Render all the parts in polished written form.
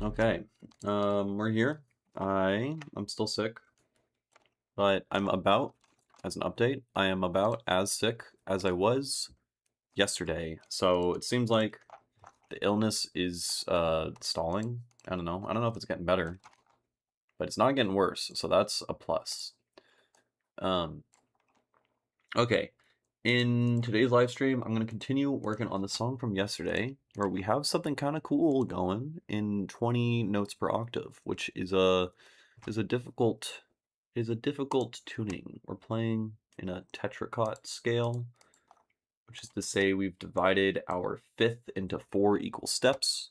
Okay, we're here. I'm still sick, but as an update, I am about as sick as I was yesterday. So it seems like the illness is stalling. I don't know. I don't know if it's getting better, but it's not getting worse, so that's a plus. Um, okay. In today's live stream, I'm going to continue working on the song from yesterday, where we have something kind of cool going in 20 notes per octave, which is a difficult tuning. We're playing in a tetrachord scale, which is to say we've divided our fifth into 4 equal steps,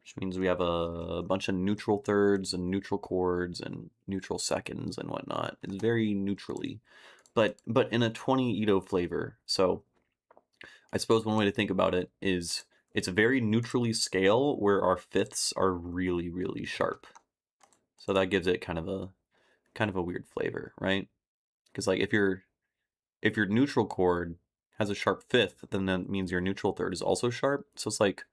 which means we have a bunch of neutral thirds and neutral chords and neutral seconds and whatnot. It's very neutrally, but in a 20 Ito flavor. So I suppose one way to think about it is it's a very neutrally scale where our fifths are really, really sharp. So that gives it kind of a weird flavor, right? Because like if your neutral chord has a sharp fifth, then that means your neutral third is also sharp. So it's like,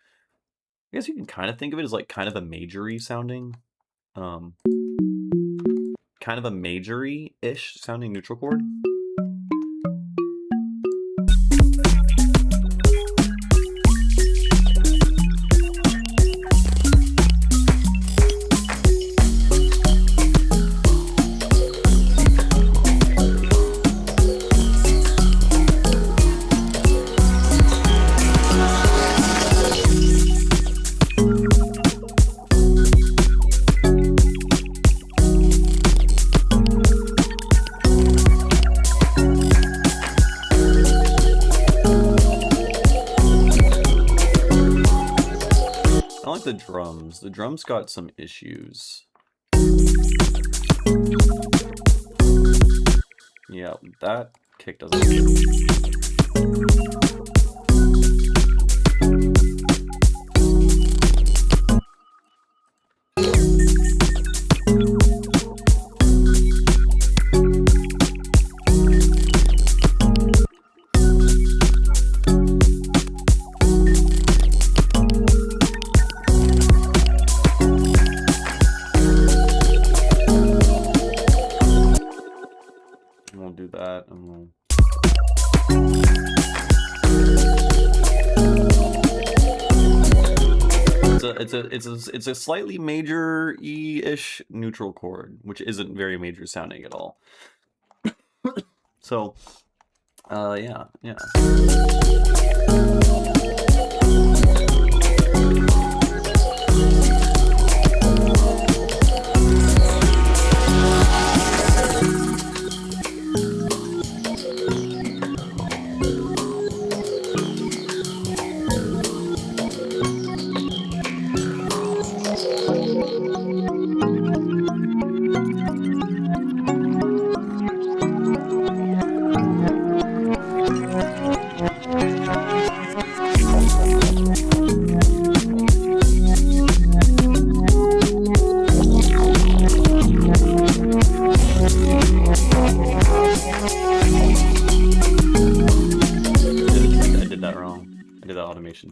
I guess you can kind of think of it as like kind of a majory sounding, kind of a majory-ish sounding neutral chord. The drums. The drums got some issues. Yeah, that kick doesn't do that. It's a slightly major E-ish neutral chord, which isn't very major sounding at all. So, yeah.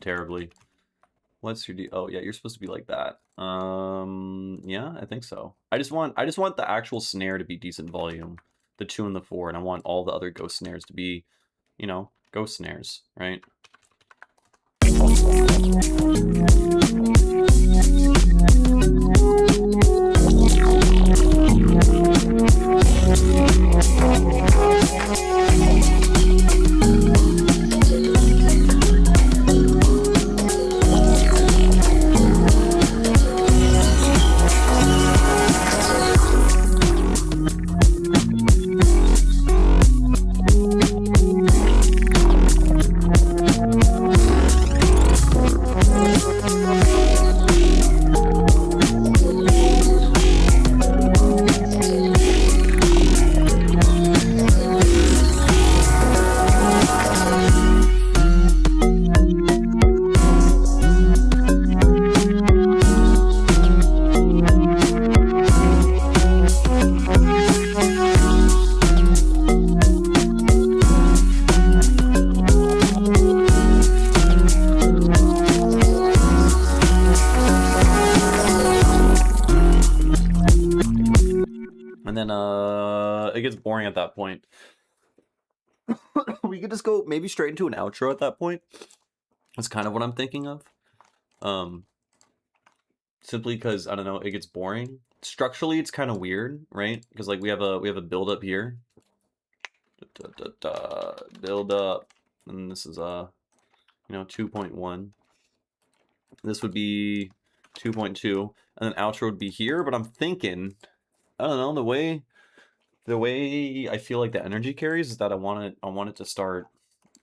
Terribly. What's your D? Oh yeah, you're supposed to be like that. Yeah, I think so. I just want the actual snare to be decent volume, the 2 and the 4, and I want all the other ghost snares to be, you know, ghost snares, right? then it gets boring at that point. We could just go maybe straight into an outro at that point. That's kind of what I'm thinking of. Simply because I don't know, it gets boring. Structurally, it's kind of weird, right? Because like we have a build up here. Build up, and this is 2.1. This would be 2.2, and then outro would be here. But I'm thinking, I don't know, the way I feel like the energy carries is that I want it to start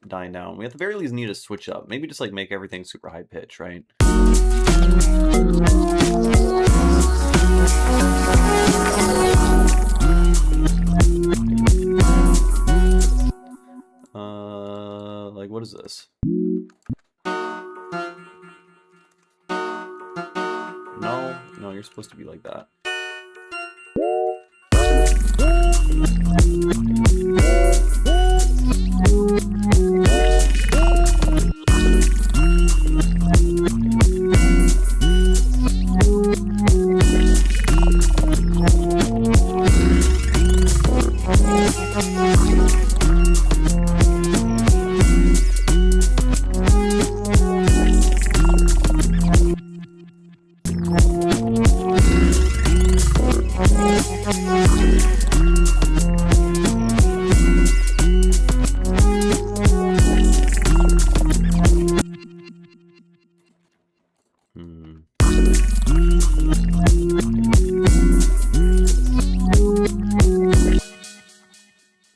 dying down. We at the very least need to switch up. Maybe just like make everything super high pitch, right? Like what is this? No, you're supposed to be like that.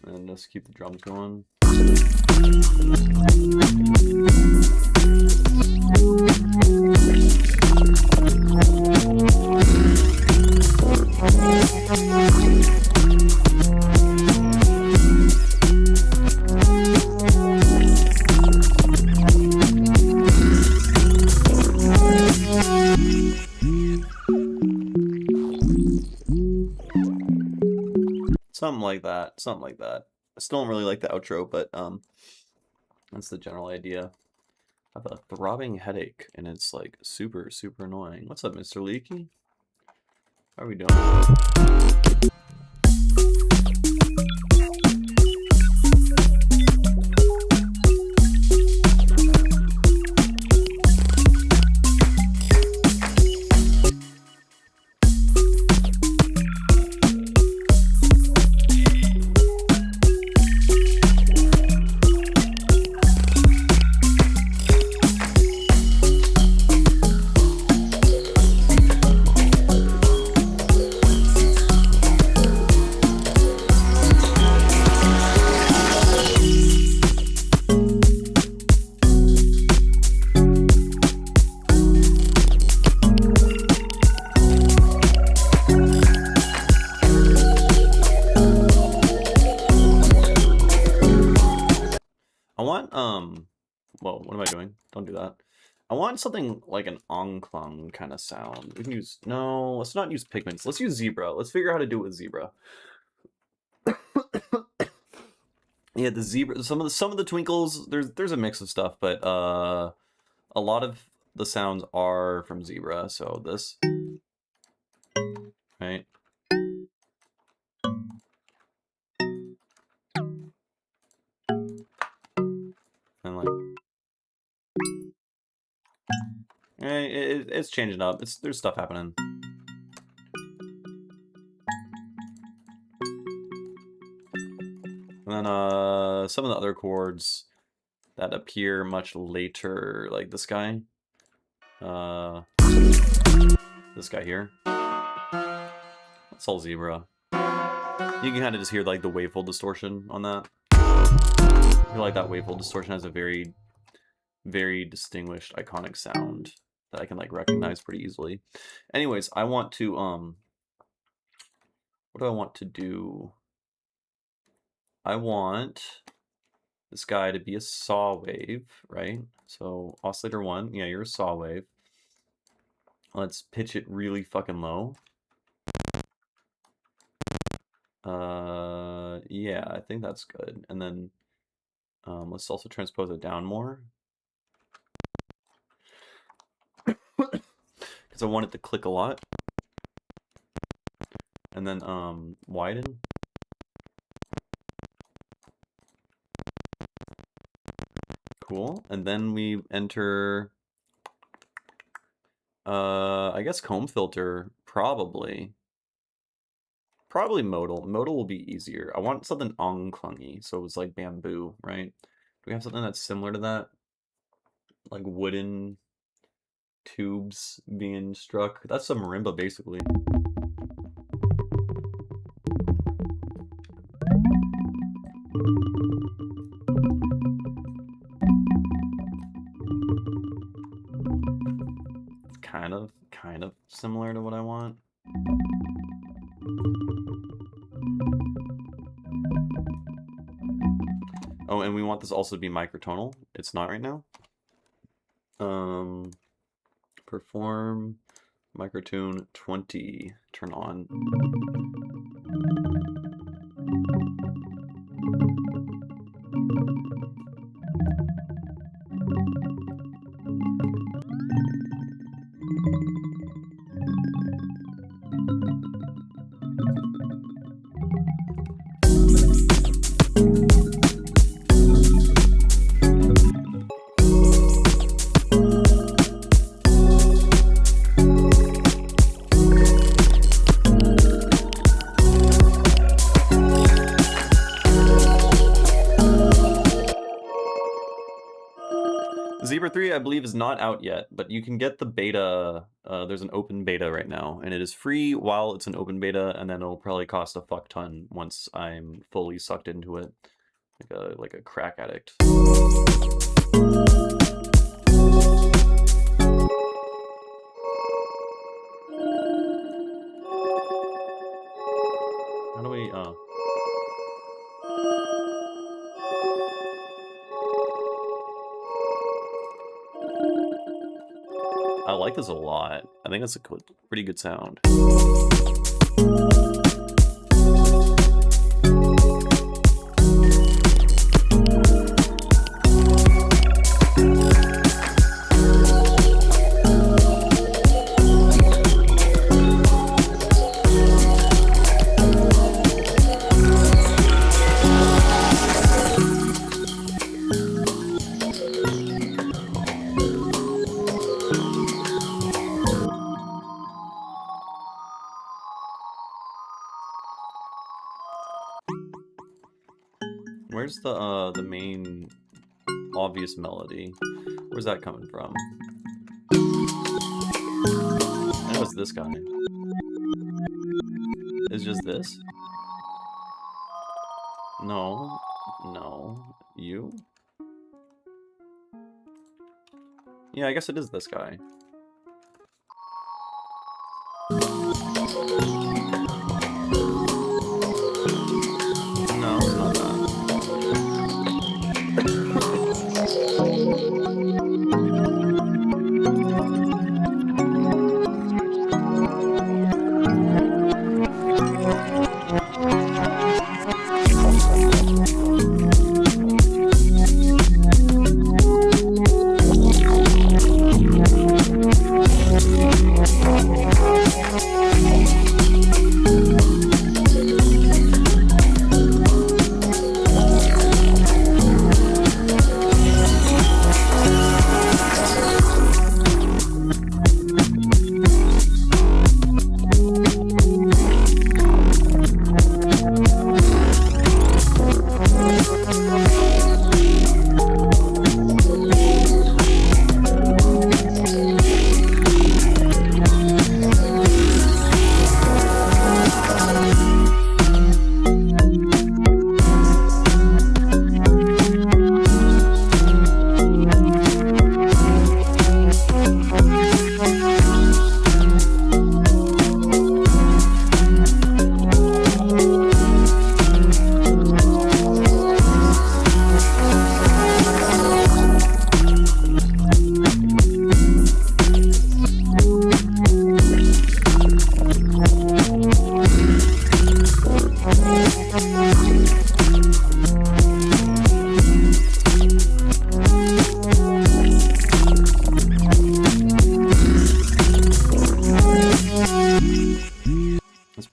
And let's keep the drums going. Something like that. I still don't really like the outro, but that's the general idea. I have a throbbing headache, and it's like super, super annoying. What's up, Mr. Leaky? How are we doing? Well, what am I doing? Don't do that. I want something like an ong-klong kind of sound. We can use, no, let's not use pigments. Let's use zebra. Let's figure out how to do it with zebra. Yeah, the zebra, some of the twinkles, there's a mix of stuff, but a lot of the sounds are from zebra. So this, right? And like, it's changing up. There's stuff happening. And then some of the other chords that appear much later, like this guy. This guy here. That's all zebra. You can kind of just hear like the wavefold distortion on that. I feel like that wavefold distortion has a very, very distinguished, iconic sound that I can like recognize pretty easily. Anyways, I want to what do I want to do? I want this guy to be a saw wave, right? So oscillator 1, yeah, you're a saw wave. Let's pitch it really fucking low. Yeah, I think that's good. And then let's also transpose it down more. Because I want it to click a lot. And then widen. Cool. And then we enter I guess comb filter, probably. Probably modal. Modal will be easier. I want something clungy, so it's like bamboo, right? Do we have something that's similar to that? Like wooden tubes being struck. That's some marimba, basically. It's kind of similar to what I want. Oh, and we want this also to be microtonal. It's not right now. Perform microtune 20. Turn on. Zebra 3, I believe, is not out yet, but you can get the beta. There's an open beta right now, and it is free while it's an open beta, and then it'll probably cost a fuck ton once I'm fully sucked into it, like a crack addict. How do we? I like this a lot. I think that's a pretty good sound. Where's the main obvious melody? Where's that coming from? I know it's this guy. Is just this? No. No. You? Yeah, I guess it is this guy. No, it's not that.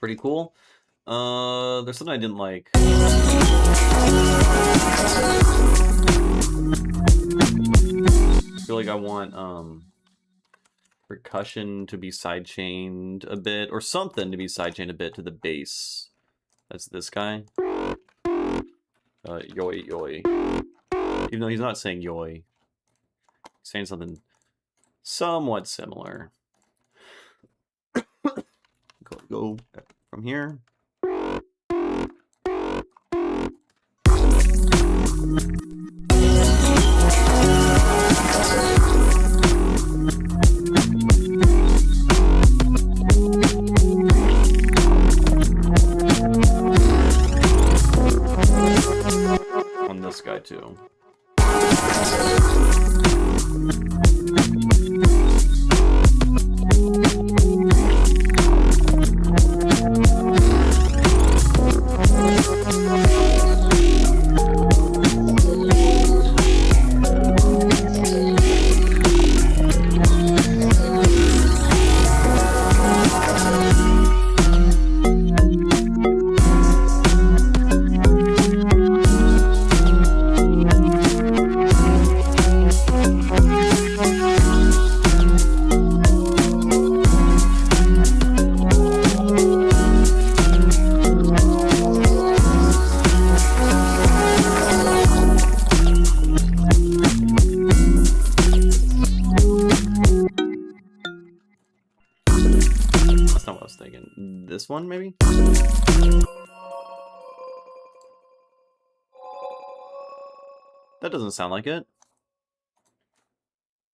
pretty cool. There's something I didn't like. I feel like I want percussion to be sidechained a bit, or something to be sidechained a bit to the bass. That's this guy. Yoy yoy. Even though he's not saying yoy. He's saying something somewhat similar. Go from here. On this guy too. That's not what I was thinking. This one, maybe? That doesn't sound like it.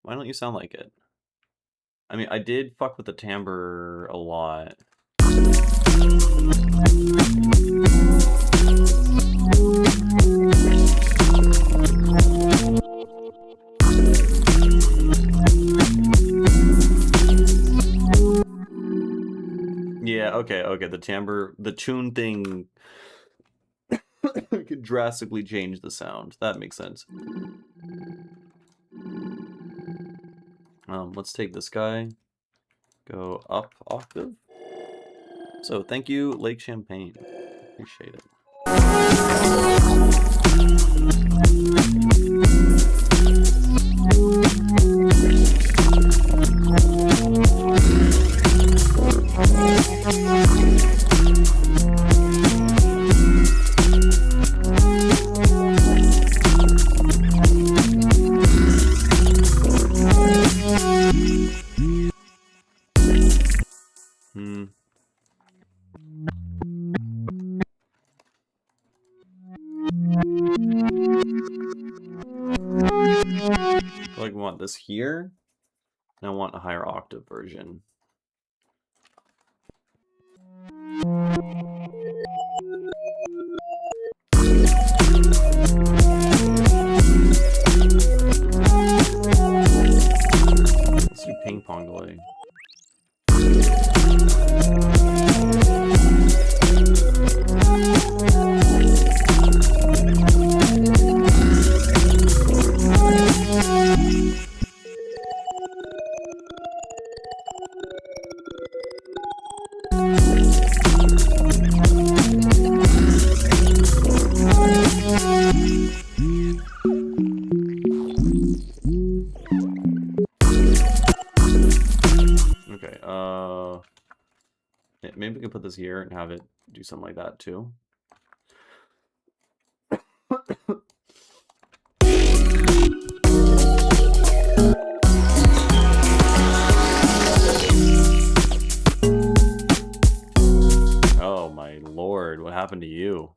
Why don't you sound like it? I mean, I did fuck with the timbre a lot. Yeah, okay, the timbre, the tune thing could drastically change the sound. That makes sense. Let's take this guy, go up octave. So thank you, Lake Champlain. Appreciate it. I like want this here, and I want a higher octave version. Let's do ping pong delay. Maybe we can put this here and have it do something like that too. Oh my lord, what happened to you?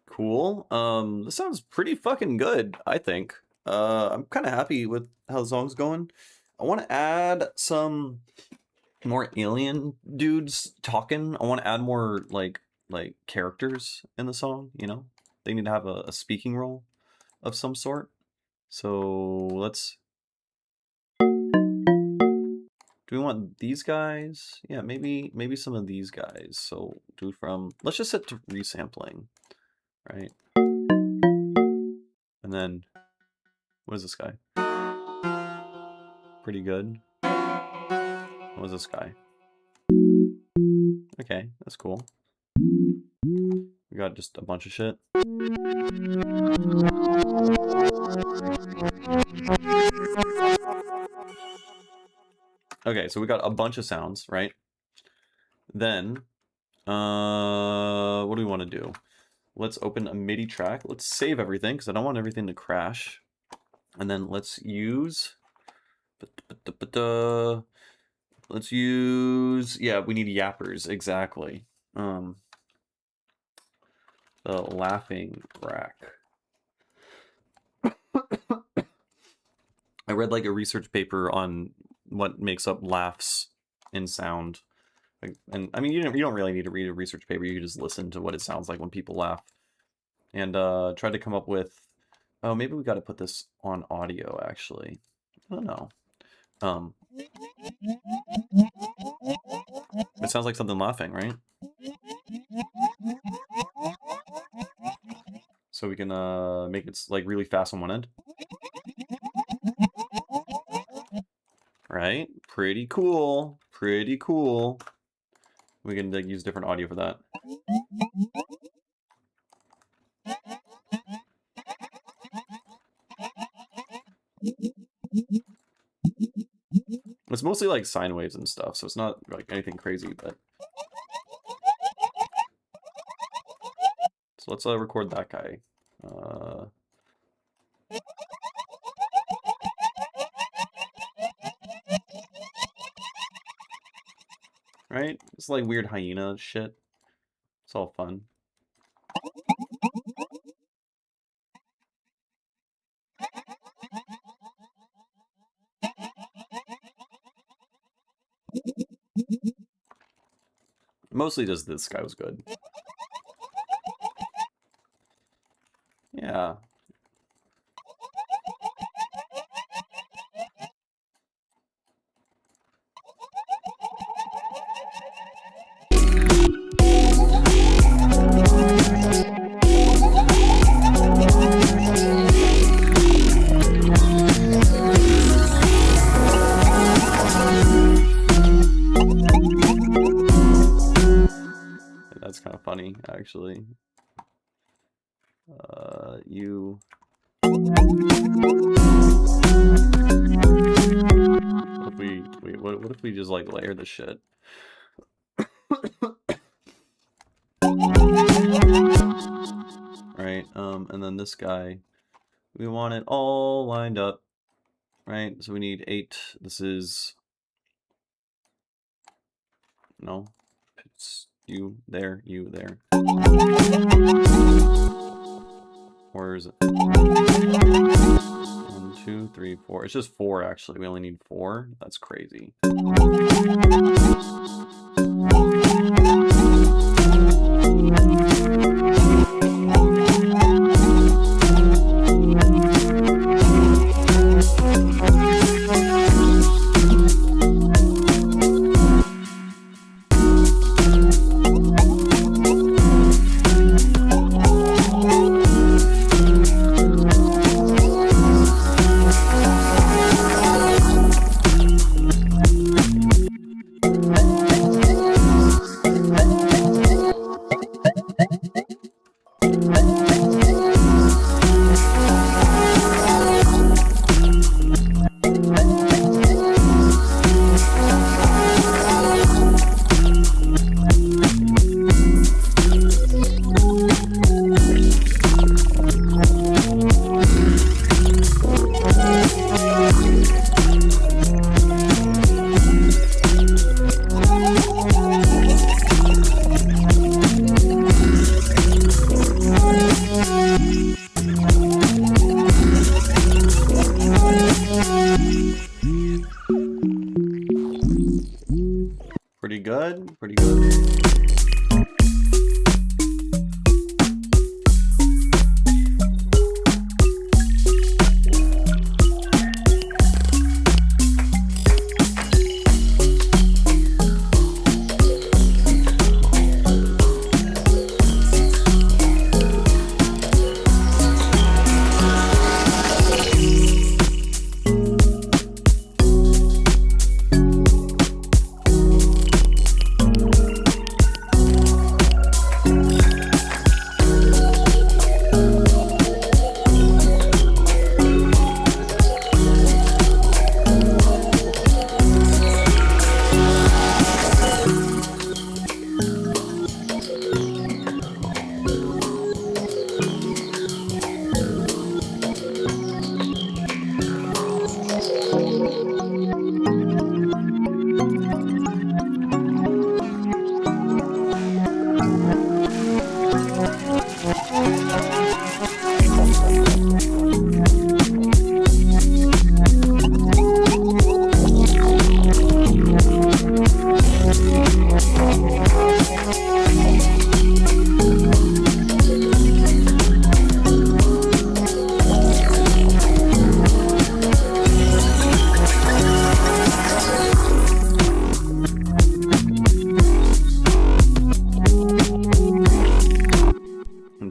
Cool. This sounds pretty fucking good, I think. I'm kind of happy with how the song's going. I want to add some more alien dudes talking. I want to add more like characters in the song, you know? They need to have a speaking role of some sort. So let's... Do we want these guys? Yeah, maybe some of these guys. So do from... Let's just set to resampling, right? And then... What is this guy? Pretty good. What is this guy? Okay, that's cool. We got just a bunch of shit. Okay, so we got a bunch of sounds, right? Then, what do we want to do? Let's open a MIDI track. Let's save everything, because I don't want everything to crash. And then let's use... Let's use... Yeah, we need yappers, exactly. The laughing rack. I read like a research paper on what makes up laughs in sound. And I mean, you don't really need to read a research paper. You can just listen to what it sounds like when people laugh. And try to come up with... Oh, maybe we got to put this on audio, actually. I don't know. It sounds like something laughing, right? So we can make it like really fast on one end. Right? Pretty cool. Pretty cool. We can like use different audio for that. It's mostly like sine waves and stuff, so it's not like anything crazy, but... So let's record that guy. right? It's like weird hyena shit. It's all fun. Mostly just this guy was good. Yeah. That's kind of funny, actually. You... What if we just, like, layer the shit? Right, and then this guy, we want it all lined up, right? So we need 8. This is... No. It's you there, you there. Where is it? 1, 2, 3, 4. It's just 4, actually. We only need 4. That's crazy. Pretty good, pretty good.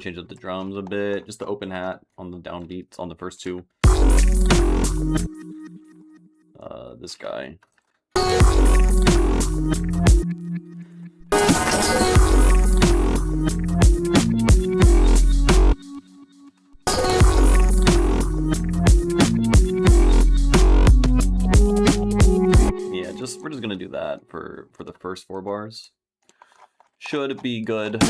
Change up the drums a bit, just the open hat on the downbeats on the first 2. This guy. Yeah, we're just gonna do that for the first 4 bars. Should be good.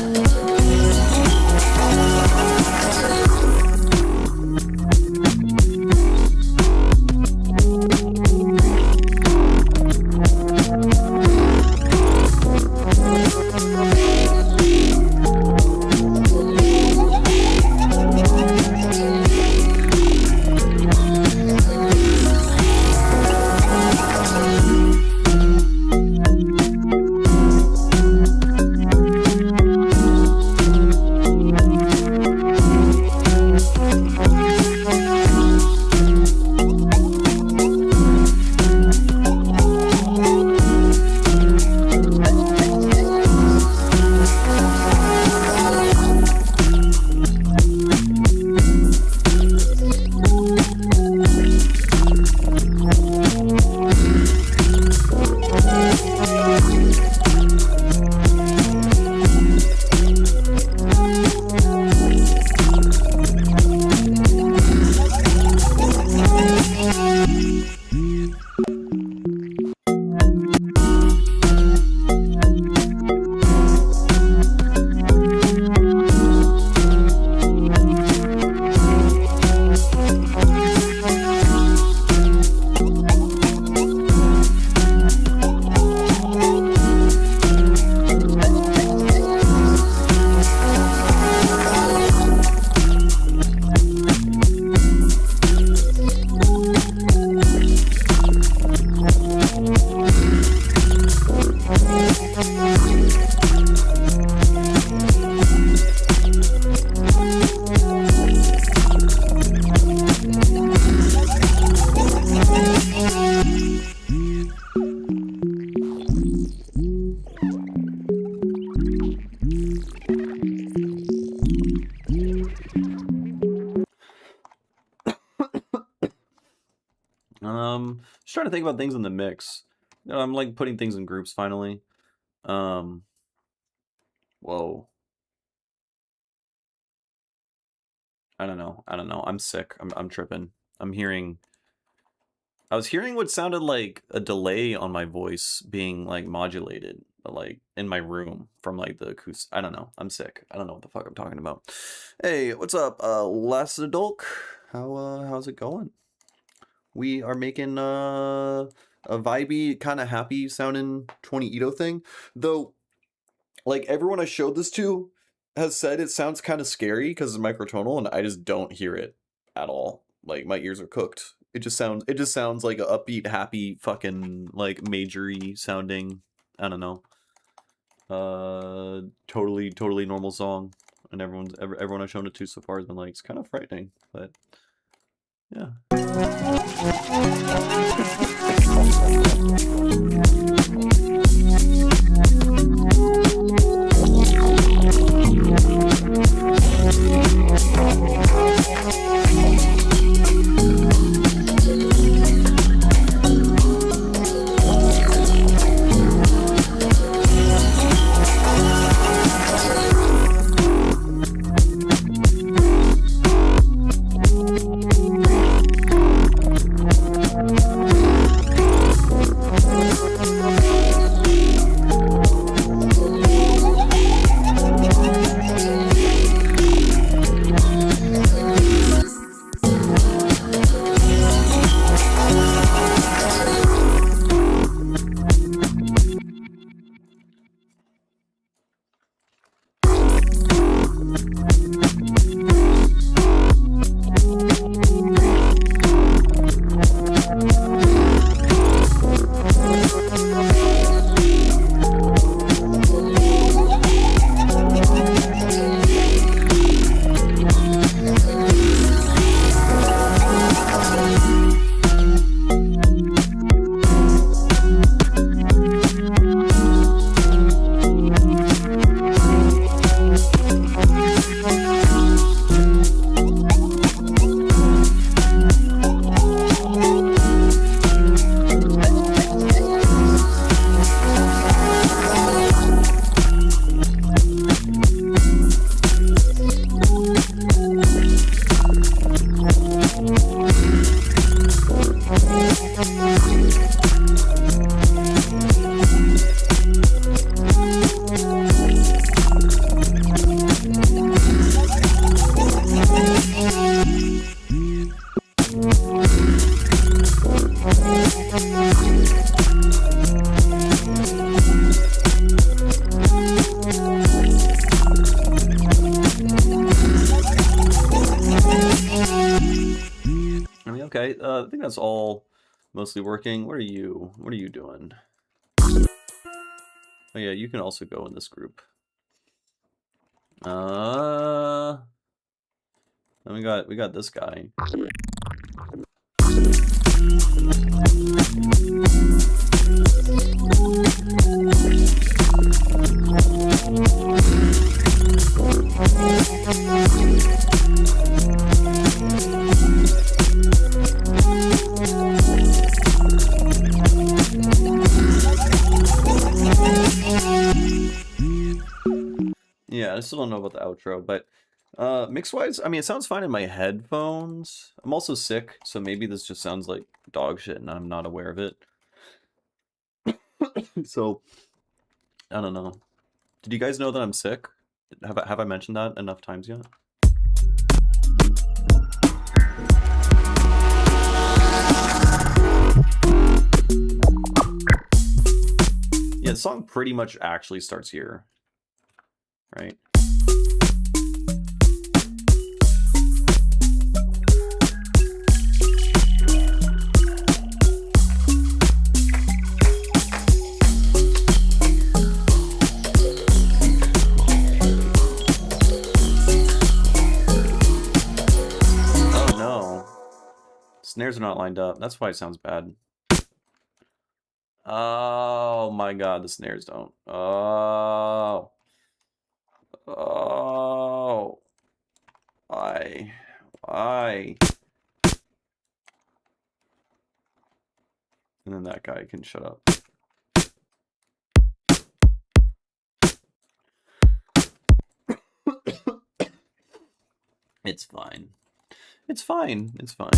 Just trying to think about things in the mix. I'm like putting things in groups finally. Whoa. I don't know. I'm sick. I'm tripping. I was hearing what sounded like a delay on my voice being like modulated, like in my room from like the acoustic. I don't know. I'm sick. I don't know what the fuck I'm talking about. Hey, what's up, Les Adulk? How's it going? We are making a vibey, kind of happy sounding 20 Ito thing, though. Like everyone I showed this to has said it sounds kind of scary because it's microtonal, and I just don't hear it at all. Like my ears are cooked. It just sounds like a upbeat, happy, fucking like majory sounding. I don't know. Totally normal song, and everyone I've shown it to so far has been like, it's kind of frightening, but yeah. Okay, I think that's all mostly working. What are you? What are you doing? Oh yeah, you can also go in this group. Then we got this guy. Yeah, I still don't know about the outro, but mix-wise, I mean, it sounds fine in my headphones. I'm also sick, so maybe this just sounds like dog shit and I'm not aware of it. So, I don't know. Did you guys know that I'm sick? Have I mentioned that enough times yet? Yeah, the song pretty much actually starts here, right? Oh no. Snares are not lined up. That's why it sounds bad. Oh my god, the snares don't. Oh. Oh. Why? Why? And then that guy can shut up. It's fine. It's fine. It's fine.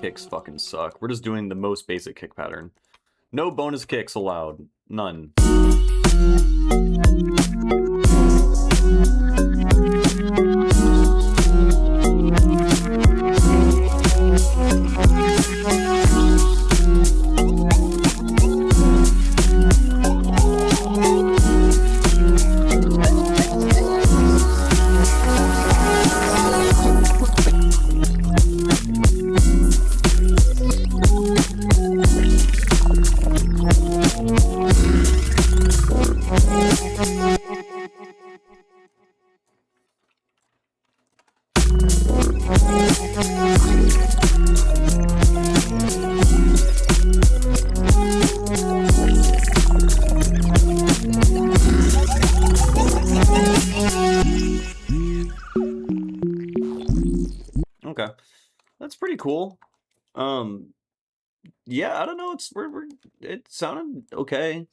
Kicks fucking suck. We're just doing the most basic kick pattern. No bonus kicks allowed. None. pretty cool. Yeah, I don't know. It sounded okay.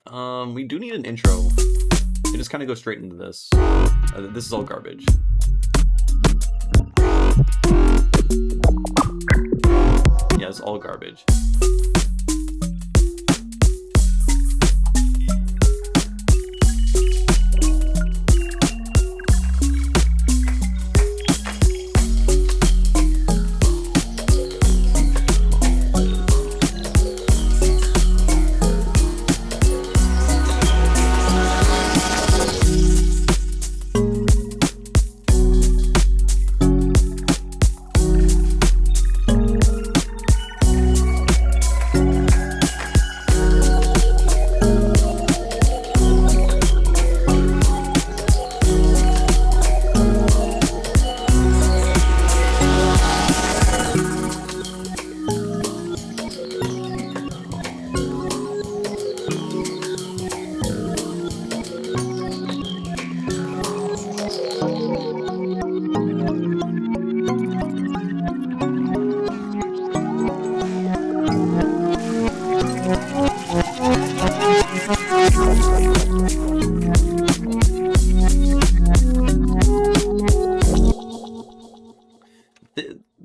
We do need an intro. We just kind of go straight into this. This is all garbage. Yeah, it's all garbage.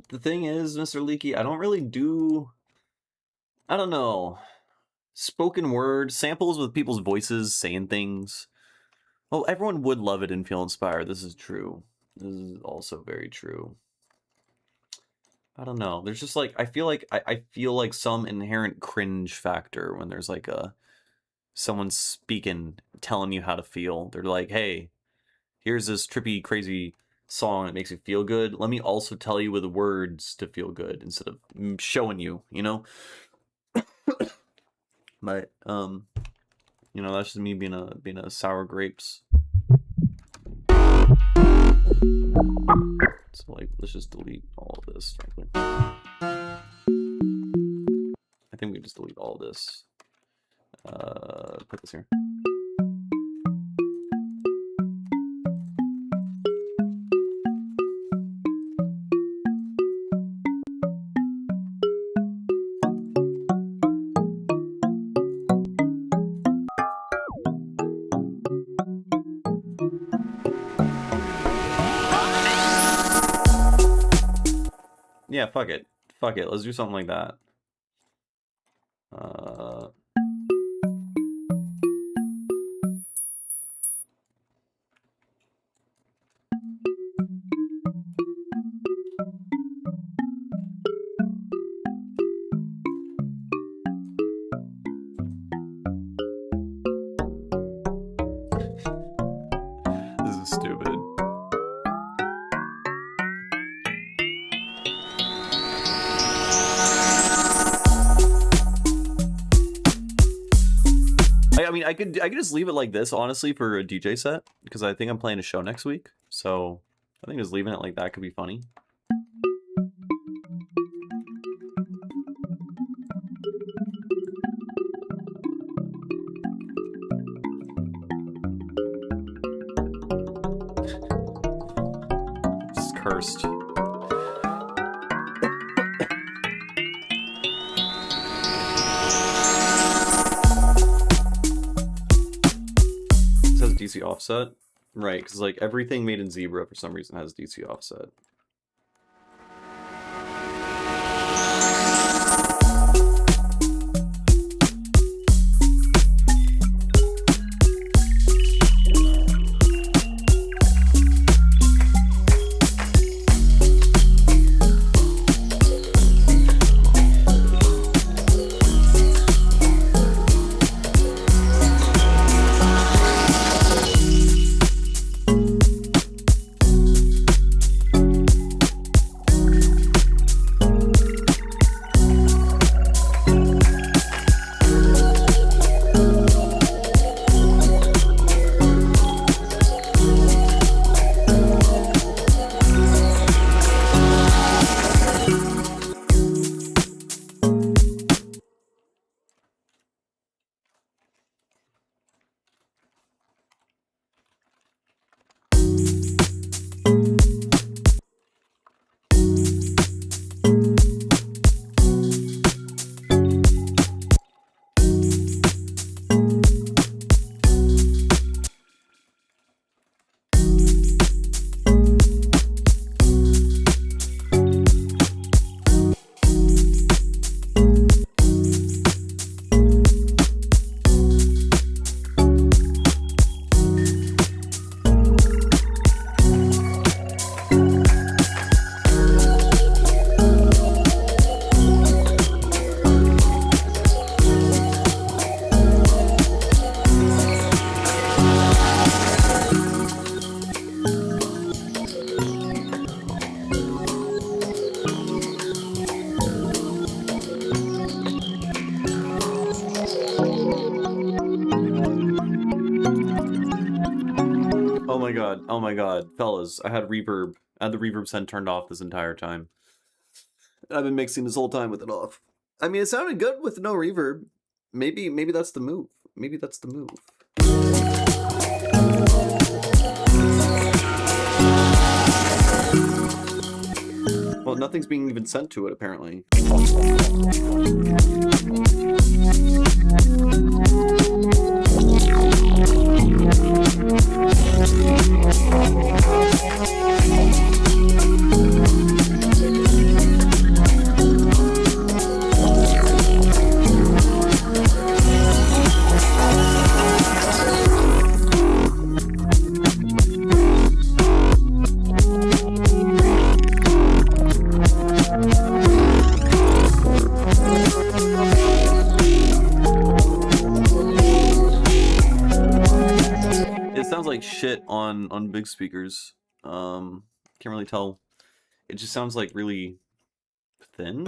The thing is, Mr. Leaky, I don't really do, I don't know, spoken word samples with people's voices saying things. Well, everyone would love it and feel inspired. This is true. This is also very true. I don't know. There's just like, I feel like some inherent cringe factor when there's like someone speaking, telling you how to feel. They're like, hey, here's this trippy, crazy song that makes you feel good. Let me also tell you with words to feel good instead of showing you, you know? But, you know, that's just me being a sour grapes. So, like, let's just delete all of this, frankly. I think we can just delete all of this. Put this here. Yeah, fuck it. Fuck it. Let's do something like that. This is stupid. I mean, I could just leave it like this, honestly, for a DJ set, because I think I'm playing a show next week, so I think just leaving it like that could be funny. This is cursed. DC offset, right? Because like everything made in Zebra for some reason has DC offset. Oh my god, fellas, I had reverb. I had the reverb send turned off this entire time. I've been mixing this whole time with it off. I mean, it sounded good with no reverb. Maybe that's the move. Maybe that's the move. Well, nothing's being even sent to it, apparently. Like shit on big speakers. Can't really tell. It just sounds like really thin.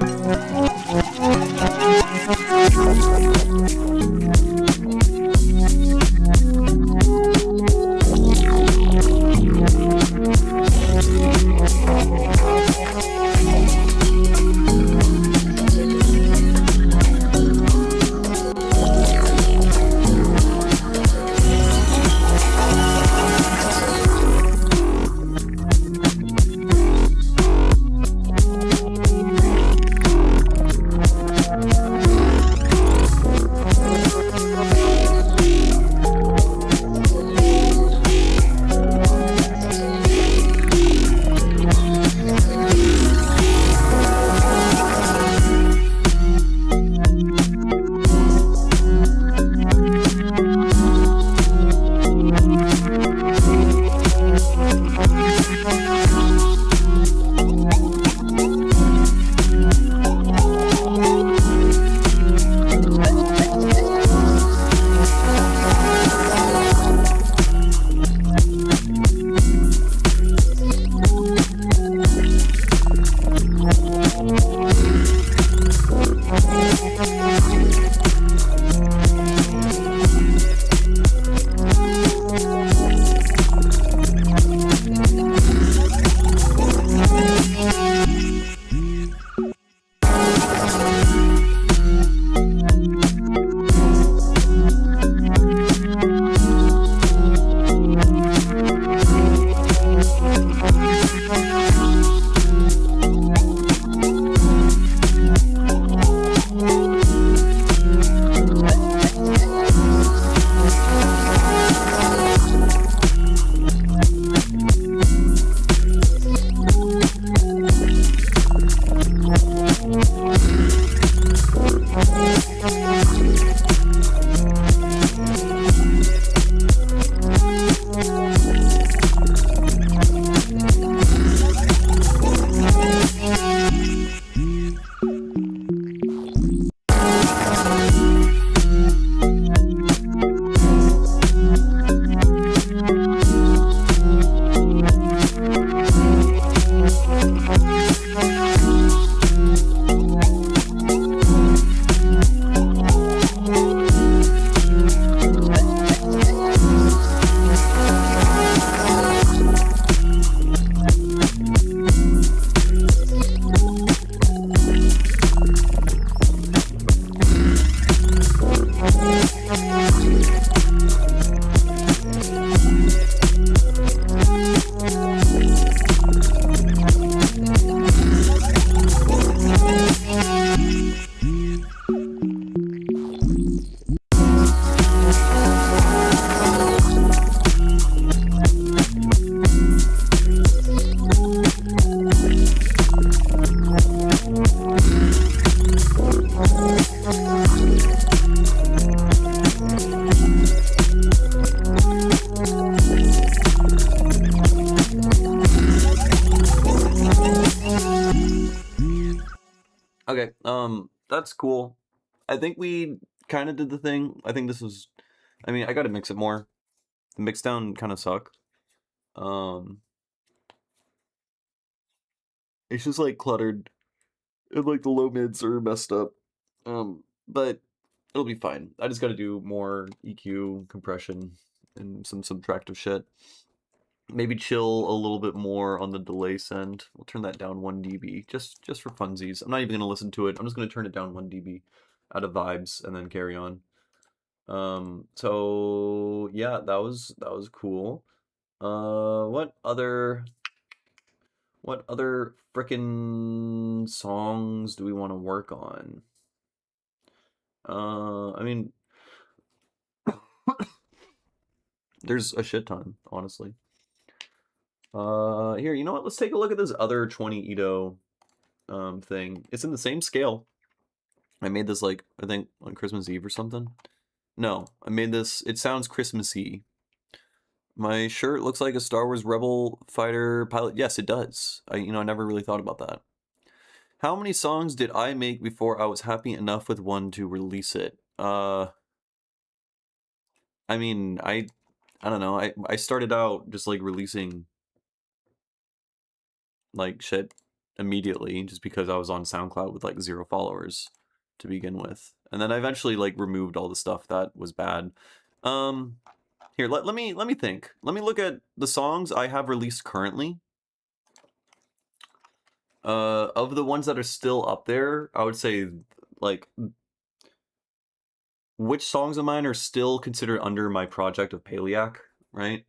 Okay, that's cool. I think we kind of did the thing. I think this was, I mean, I gotta mix it more. The mix down kind of suck. It's just like cluttered, and like the low mids are messed up. But it'll be fine. I just gotta do more EQ, compression, and some subtractive shit. maybe chill a little bit more on the delay send. We'll turn that down 1 dB just for funsies. I'm not even gonna listen to it. I'm just gonna turn it down 1 dB out of vibes and then carry on. So yeah, that was cool. What other frickin' songs do we want to work on? I mean, there's a shit ton, honestly. Here, you know what? Let's take a look at this other 20 Ito thing. It's in the same scale. I made this like I think on Christmas Eve or something. No, I made this. It sounds Christmassy. My shirt looks like a Star Wars Rebel fighter pilot. Yes, it does. I never really thought about that. How many songs did I make before I was happy enough with one to release it? I mean, I don't know. I started out just like releasing like shit immediately just because I was on SoundCloud with like 0 followers to begin with. And then I eventually like removed all the stuff that was bad. Here, let me think. Let me look at the songs I have released currently. Of the ones that are still up there, I would say like which songs of mine are still considered under my project of Paleac, right?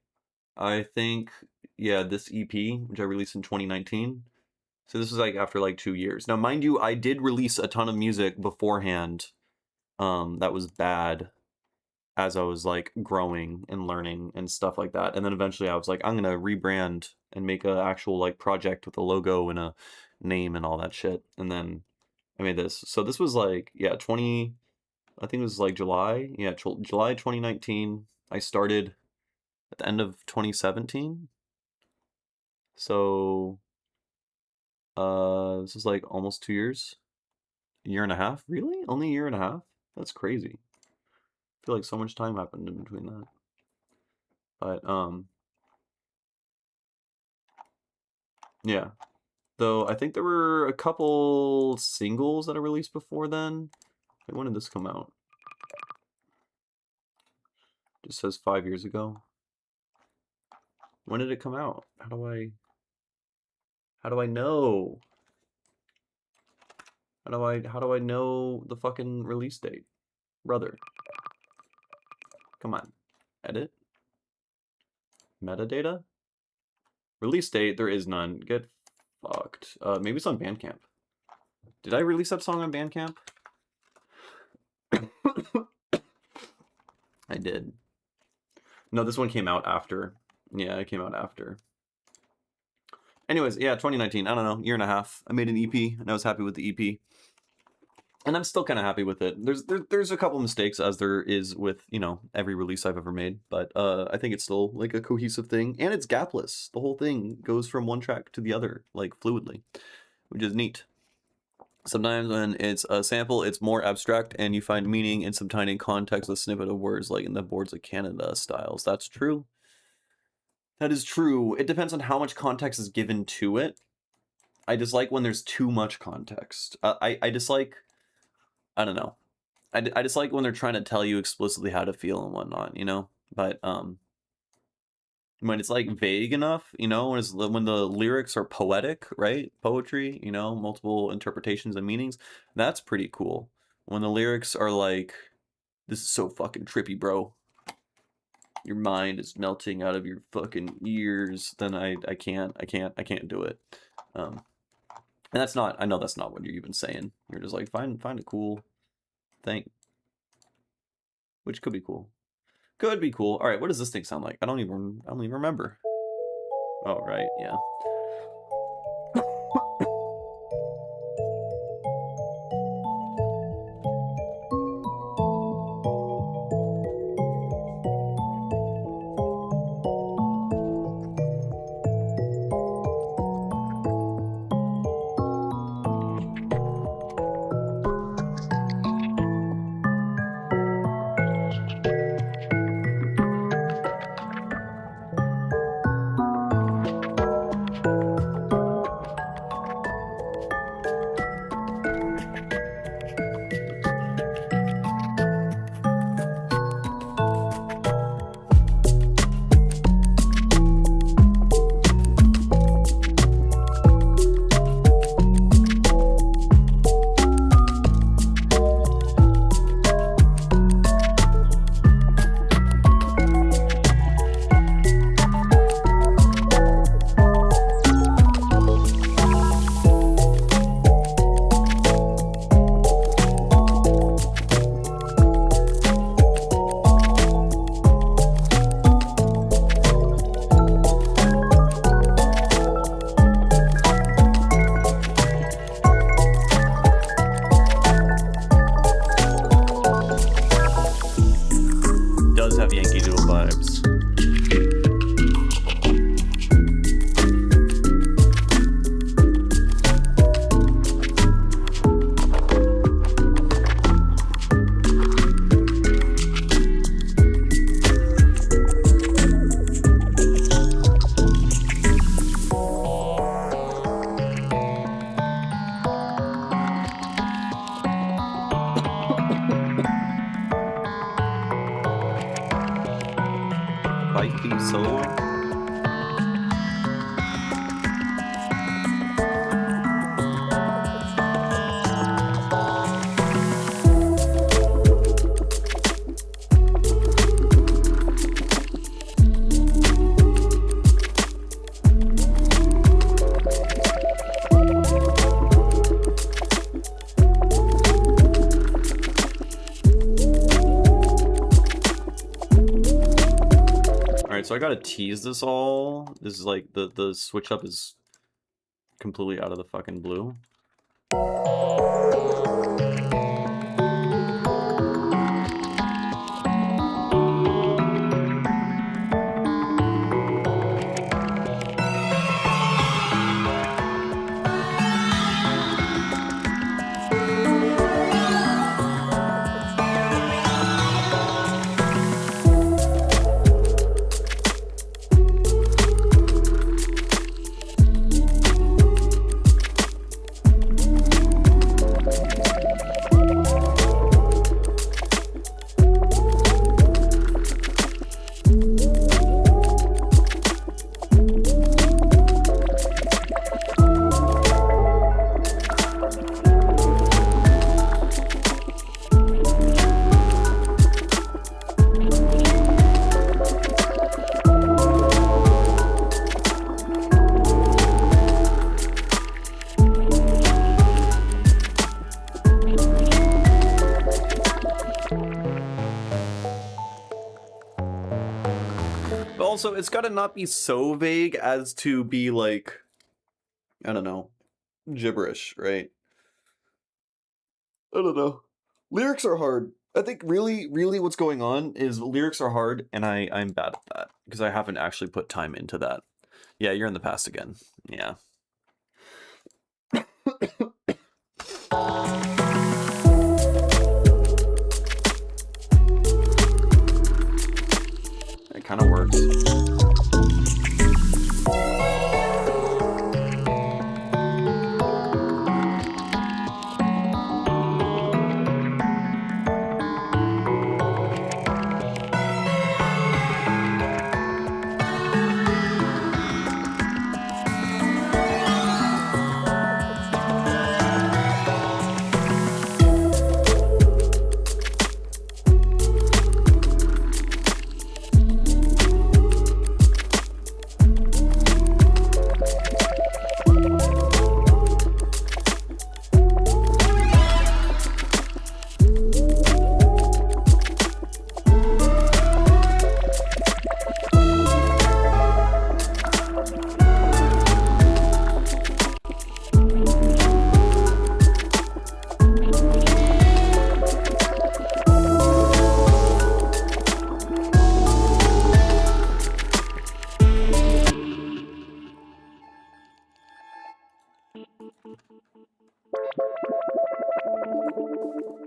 I think yeah, this EP, which I released in 2019. So this was like after like 2 years. Now, mind you, I did release a ton of music beforehand that was bad as I was like growing and learning and stuff like that. And then eventually I was like, I'm gonna rebrand and make an actual like project with a logo and a name and all that shit. And then I made this. So this was like, yeah, I think it was like July. Yeah, July 2019. I started at the end of 2017. So this is like almost 2 years. A year and a half? Really? Only a year and a half? That's crazy. I feel like so much time happened in between that. But yeah. Though I think there were a couple singles that I released before then. Wait, when did this come out? It just says 5 years ago. When did it come out? How do I know? How do I know the fucking release date? Brother. Come on. Edit. Metadata? Release date, there is none. Get fucked. Maybe it's on Bandcamp. Did I release that song on Bandcamp? I did. No, this one came out after. Yeah, it came out after. Anyways, yeah, 2019. I don't know, year and a half. I made an EP, and I was happy with the EP. And I'm still kind of happy with it. There's a couple mistakes, as there is with, every release I've ever made. But I think it's still, like, a cohesive thing. And it's gapless. The whole thing goes from one track to the other, like, fluidly. Which is neat. Sometimes when it's a sample, it's more abstract, and you find meaning in some tiny context, a snippet of words, like in the Boards of Canada styles. That's true. That is true. It depends on how much context is given to it. I dislike when there's too much context. I dislike... I don't know. I dislike when they're trying to tell you explicitly how to feel and whatnot, But, when it's, like, vague enough, when the lyrics are poetic, right? Poetry, multiple interpretations and meanings, that's pretty cool. When the lyrics are like, this is so fucking trippy, bro. Your mind is melting out of your fucking ears, then I can't do it. And I know that's not what you're even saying. You're just like, find a cool thing. Which could be cool. Could be cool. Alright, what does this thing sound like? I don't even remember. Oh, right, yeah. solo. So I gotta tease this all. This is like the switch up is completely out of the fucking blue. Also, it's gotta not be so vague as to be like, I don't know, gibberish, right? I don't know. Lyrics are hard. I think really what's going on is lyrics are hard, and I'm bad at that because I haven't actually put time into that. Yeah, you're in the past again. Yeah. It kind of works.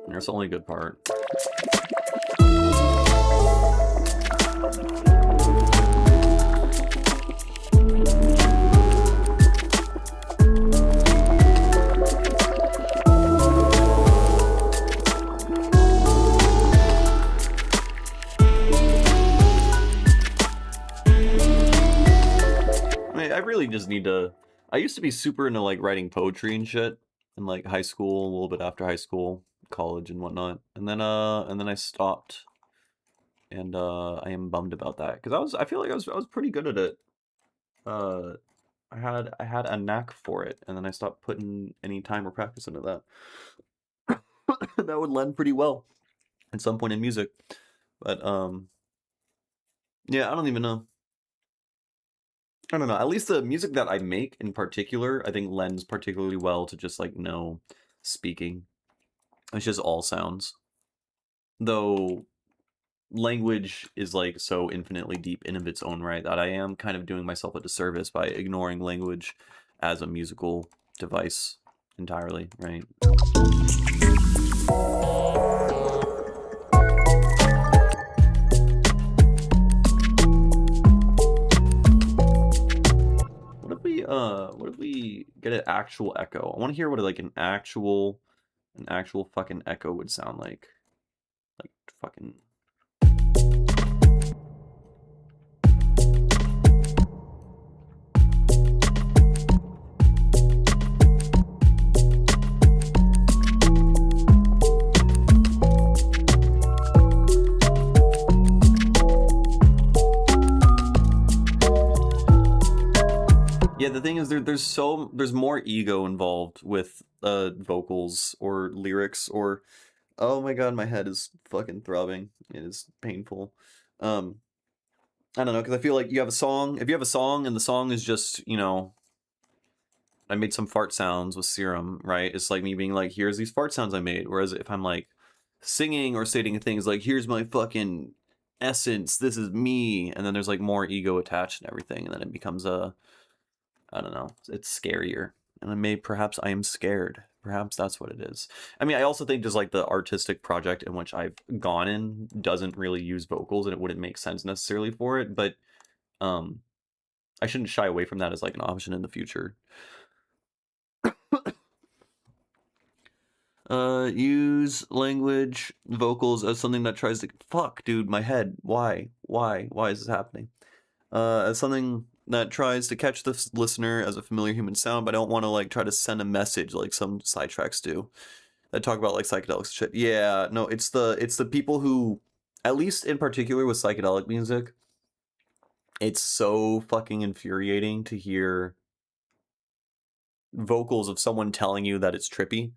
That's the only good part. I really just need to... I used to be super into like writing poetry and shit in like high school, a little bit after high school, college and whatnot, and then I stopped, and I am bummed about that because I feel like I was pretty good at it. I had a knack for it, and then I stopped putting any time or practice into that. That would lend pretty well at some point in music, but yeah, I don't even know. I don't know. At least the music that I make in particular, I think lends particularly well to just like no speaking. It's just all sounds. Though language is like so infinitely deep in of its own right that I am kind of doing myself a disservice by ignoring language as a musical device entirely, right? What if we get an actual echo? I want to hear what like an actual fucking echo would sound like. Like fucking the thing is there's more ego involved with vocals or lyrics or oh my god, my head is fucking throbbing. It is painful. Um, I don't know, because I feel like you have a song. If you have a song and the song is just, I made some fart sounds with serum, right? It's like me being like, here's these fart sounds I made. Whereas if I'm like singing or stating things like, here's my fucking essence, this is me, and then there's like more ego attached and everything, and then it becomes I don't know, it's scarier. And perhaps I am scared. Perhaps that's what it is. I mean, I also think just like the artistic project in which I've gone in doesn't really use vocals and it wouldn't make sense necessarily for it, but um I shouldn't shy away from that as like an option in the future. Use language vocals as something that tries to fuck, dude, my head. Why is this happening? As something that tries to catch the listener as a familiar human sound, but I don't want to like try to send a message like some sidetracks do that talk about like psychedelics shit. Yeah, no, it's the people who, at least in particular with psychedelic music, it's so fucking infuriating to hear vocals of someone telling you that it's trippy.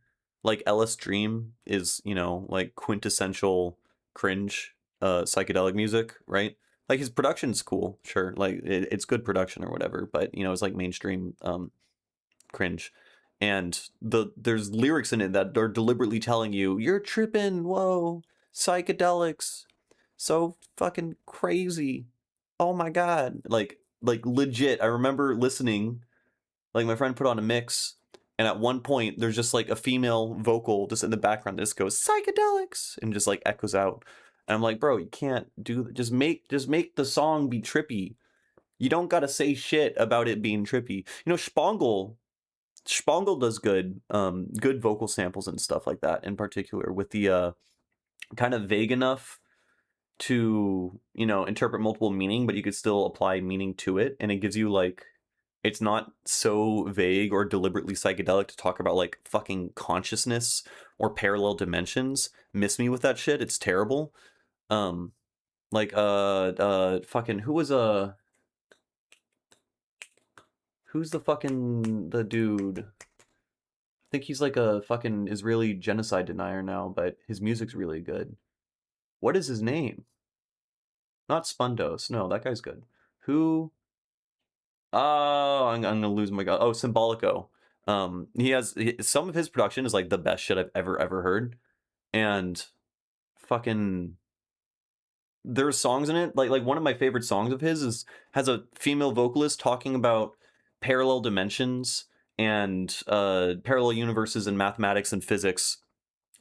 Like Ellis Dream is, like quintessential cringe psychedelic music, right? Like his production's cool, sure. Like it's good production or whatever, but it's like mainstream cringe. And there's lyrics in it that are deliberately telling you, you're tripping, whoa, psychedelics, so fucking crazy. Oh my god. Like legit, I remember listening, like my friend put on a mix, and at one point there's just like a female vocal just in the background that just goes psychedelics and just like echoes out. And I'm like, bro, you can't do that. Just make the song be trippy. You don't gotta say shit about it being trippy. Spangle does good vocal samples and stuff like that, in particular with the kind of vague enough to interpret multiple meaning, but you could still apply meaning to it, and it gives you like, it's not so vague or deliberately psychedelic to talk about like fucking consciousness or parallel dimensions. Miss me with that shit. It's terrible. Um, like fucking who's the dude? I think he's like a fucking Israeli genocide denier now, but his music's really good. What is his name? Not Spundos. No, that guy's good. Who? Oh, I'm gonna lose my god. Oh, Symbolico. Some of his production is like the best shit I've ever heard, and fucking there's songs in it like one of my favorite songs of his is has a female vocalist talking about parallel dimensions and parallel universes and mathematics and physics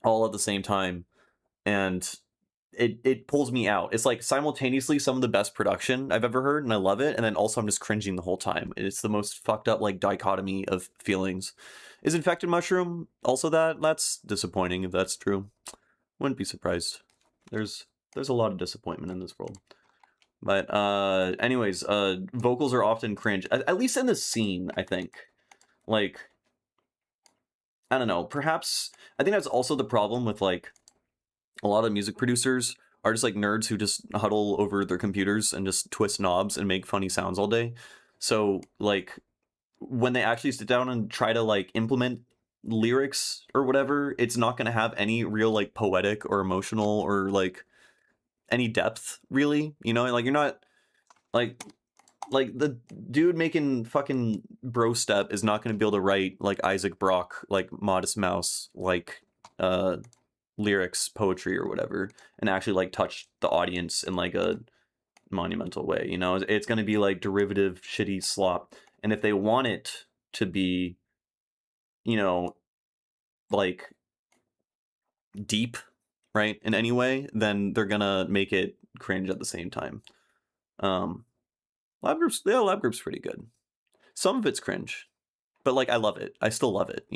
all at the same time, and it pulls me out. It's like simultaneously some of the best production I've ever heard, and I love it, and then also I'm just cringing the whole time. It's the most fucked up like dichotomy of feelings. Is Infected Mushroom also that? That's disappointing if that's true. Wouldn't be surprised. There's a lot of disappointment in this world. But anyways, vocals are often cringe, at least in the scene, I think. Like, I don't know, perhaps I think that's also the problem with like a lot of music producers are just like nerds who just huddle over their computers and just twist knobs and make funny sounds all day. So like when they actually sit down and try to like implement lyrics or whatever, it's not going to have any real like poetic or emotional or like any depth really, like you're not like the dude making fucking bro step is not going to be able to write like Isaac Brock, like Modest Mouse, like lyrics, poetry or whatever, and actually like touch the audience in like a monumental way. It's going to be like derivative shitty slop. And if they want it to be like deep, right, in any way, then they're gonna make it cringe at the same time. Lab group's pretty good. Some of it's cringe, but like I love it. I still love it.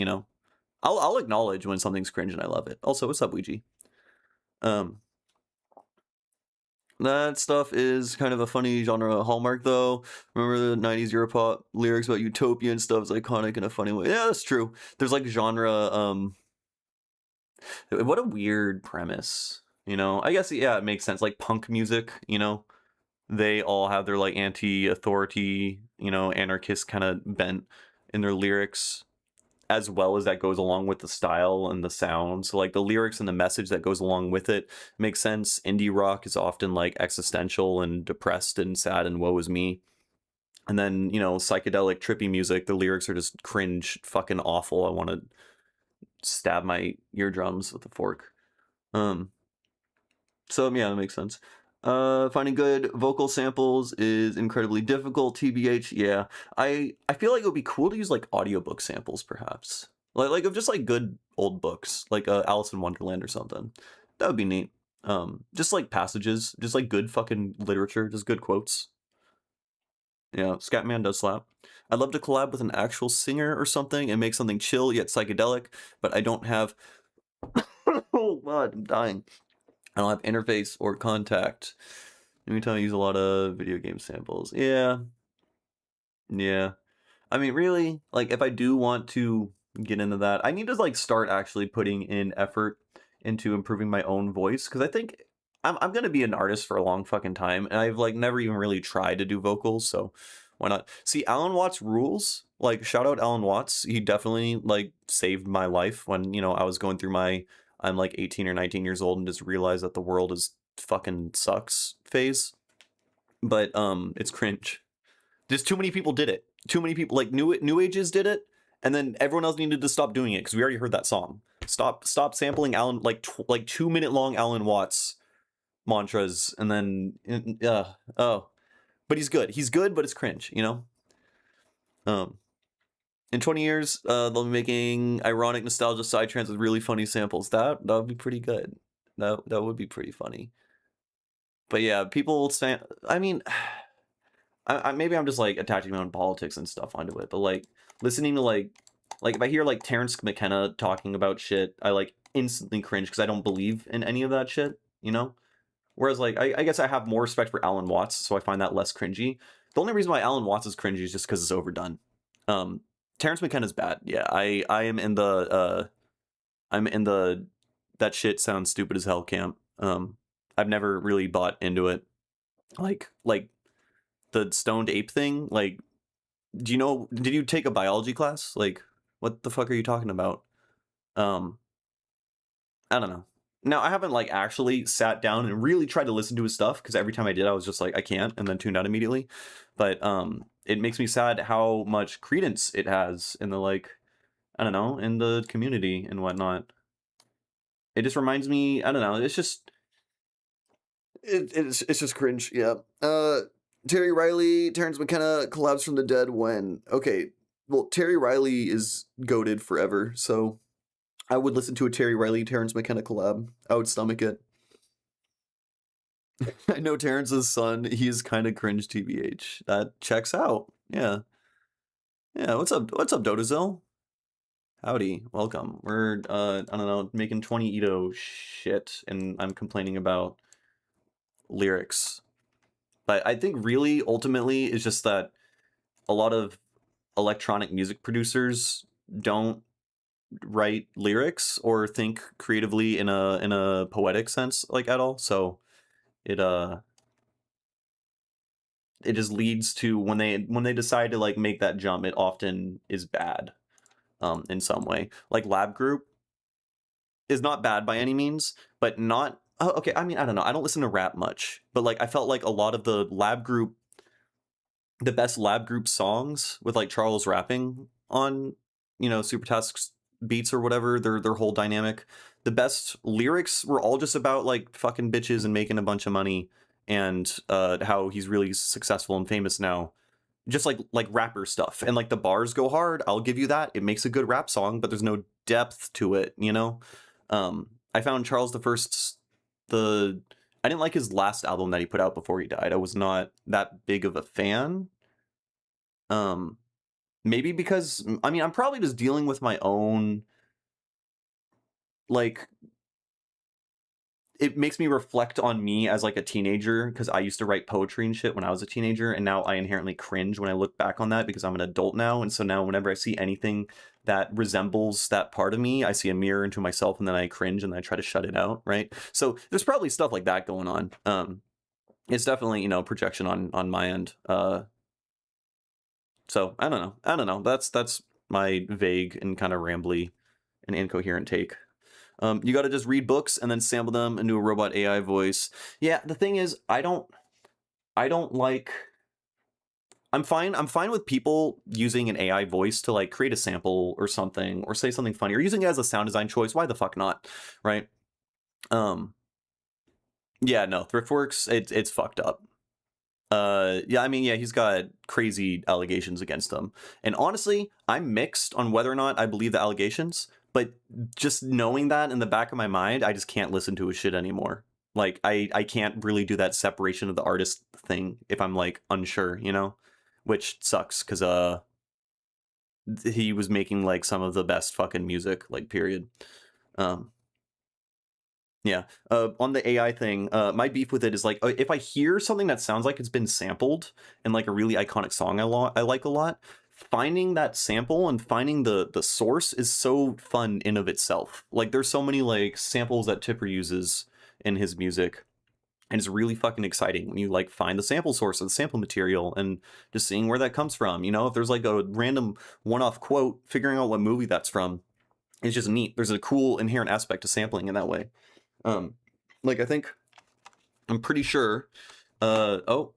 I'll acknowledge when something's cringe and I love it. Also, what's up, Ouija? That stuff is kind of a funny genre hallmark, though. Remember the 90s Europop lyrics about utopia and stuff is iconic in a funny way. Yeah, that's true. There's like genre, what a weird premise, I guess, yeah, it makes sense. Like punk music, they all have their like anti-authority, anarchist kind of bent in their lyrics, as well as that goes along with the style and the sound. So like the lyrics and the message that goes along with it makes sense. Indie rock is often like existential and depressed and sad and woe is me. And then, psychedelic trippy music, the lyrics are just cringe, fucking awful. I want to stab my eardrums with a fork. So yeah, that makes sense. Finding good vocal samples is incredibly difficult, TBH. Yeah. I feel like it would be cool to use like audiobook samples perhaps. Like of just like good old books, like Alice in Wonderland or something. That would be neat. Just like passages, just like good fucking literature, just good quotes. Yeah, Scatman does slap. I'd love to collab with an actual singer or something and make something chill yet psychedelic, but I don't have oh god, I'm dying. I don't have interface or contact. Anytime I use a lot of video game samples. Yeah. Yeah. I mean, really, like, if I do want to get into that, I need to, like, start actually putting in effort into improving my own voice, because I think I'm gonna be an artist for a long fucking time, and I've, like, never even really tried to do vocals, so why not? See, Alan Watts rules. Like, shout out Alan Watts. He definitely, like, saved my life when, I was going through I'm, like, 18 or 19 years old and just realized that the world is fucking sucks phase. But, it's cringe. Just too many people did it. Too many people, like New Ages did it, and then everyone else needed to stop doing it because we already heard that song. Stop sampling Alan like 2 minute long Alan Watts mantras, and then oh, but he's good. He's good, but it's cringe, In 20 years, they'll be making ironic nostalgia psytrance with really funny samples. That would be pretty good. That would be pretty funny. But yeah, people say. I mean. Maybe I'm just like attaching my own politics and stuff onto it, but like listening to like if I hear like Terrence McKenna talking about shit, I like instantly cringe because I don't believe in any of that shit, Whereas like I guess I have more respect for Alan Watts, so I find that less cringy. The only reason why Alan Watts is cringy is just because it's overdone. Terrence McKenna's bad. Yeah, I am in the I'm in the that shit sounds stupid as hell camp. I've never really bought into it. Like the stoned ape thing, like, did you take a biology class? Like, what the fuck are you talking about? I don't know. Now, I haven't like actually sat down and really tried to listen to his stuff, because every time I did I was just like, I can't, and then tuned out immediately. But it makes me sad how much credence it has in the like, I don't know, in the community and whatnot. It just reminds me, I don't know, it's just it's just cringe. Yeah. Terry Riley, Terrence McKenna collabs from the dead when? Okay, well, Terry Riley is goated forever, so I would listen to a Terry Riley, Terrence McKenna collab. I would stomach it. I know Terrence's son, he's kind of cringe, TBH. That checks out. Yeah. Yeah, what's up, Dotazil? Howdy, welcome. We're, I don't know, making 20 Ito shit, and I'm complaining about lyrics. But I think really, ultimately, it's just that a lot of electronic music producers don't write lyrics or think creatively in a poetic sense, like, at all. So it just leads to when they decide to like make that jump, it often is bad in some way. Like Lab Group is not bad by any means, but not okay, I mean, I don't know, I don't listen to rap much, but like I felt like a lot of the best Lab Group songs with like Charles rapping on, Supertask's beats or whatever, their whole dynamic. The best lyrics were all just about like fucking bitches and making a bunch of money, and how he's really successful and famous now. Just like rapper stuff, and like the bars go hard. I'll give you that. It makes a good rap song, but there's no depth to it. I found Charles the First I didn't like his last album that he put out before he died. I was not that big of a fan. Maybe because, I mean, I'm probably just dealing with my own, like, it makes me reflect on me as like a teenager, because I used to write poetry and shit when I was a teenager, and now I inherently cringe when I look back on that because I'm an adult now. And so now whenever I see anything that resembles that part of me, I see a mirror into myself, and then I cringe and then I try to shut it out, right? So there's probably stuff like that going on. It's definitely, you know, projection on my end. So I don't know. That's my vague and kind of rambly and incoherent take. You got to just read books and then sample them into a robot AI voice. Yeah, the thing is, I don't like. I'm fine with people using an AI voice to like create a sample or something, or say something funny, or using it as a sound design choice. Why the fuck not, right? Yeah, no, Thriftworks, it's fucked up. Yeah, I mean, yeah, he's got crazy allegations against him. And honestly, I'm mixed on whether or not I believe the allegations, but just knowing that in the back of my mind, I just can't listen to his shit anymore. Like, I can't really do that separation of the artist thing if I'm, like, unsure, you know? Which sucks, because, he was making, like, some of the best fucking music, like, period. Yeah. On the AI thing, my beef with it is like, if I hear something that sounds like it's been sampled in like a really iconic song I like a lot, finding that sample and finding the source is so fun in of itself. Like there's so many like samples that Tipper uses in his music, and it's really fucking exciting when you like find the sample source of the sample material and just seeing where that comes from. You know, if there's like a random one-off quote, figuring out what movie that's from, it's just neat. There's a cool inherent aspect to sampling in that way. Like I'm pretty sure, oh,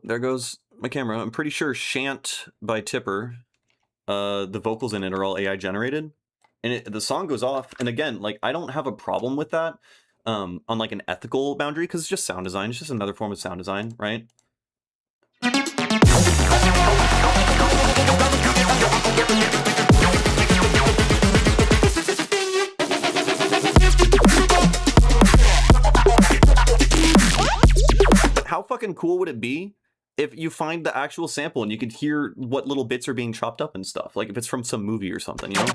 there goes my camera. I'm pretty sure Shant by Tipper, the vocals in it are all AI generated, and the song goes off. And again, like I don't have a problem with that, on like an ethical boundary, because it's just sound design. It's just another form of sound design, right? How fucking cool would it be if you find the actual sample and you could hear what little bits are being chopped up and stuff? Like if it's from some movie or something, you know?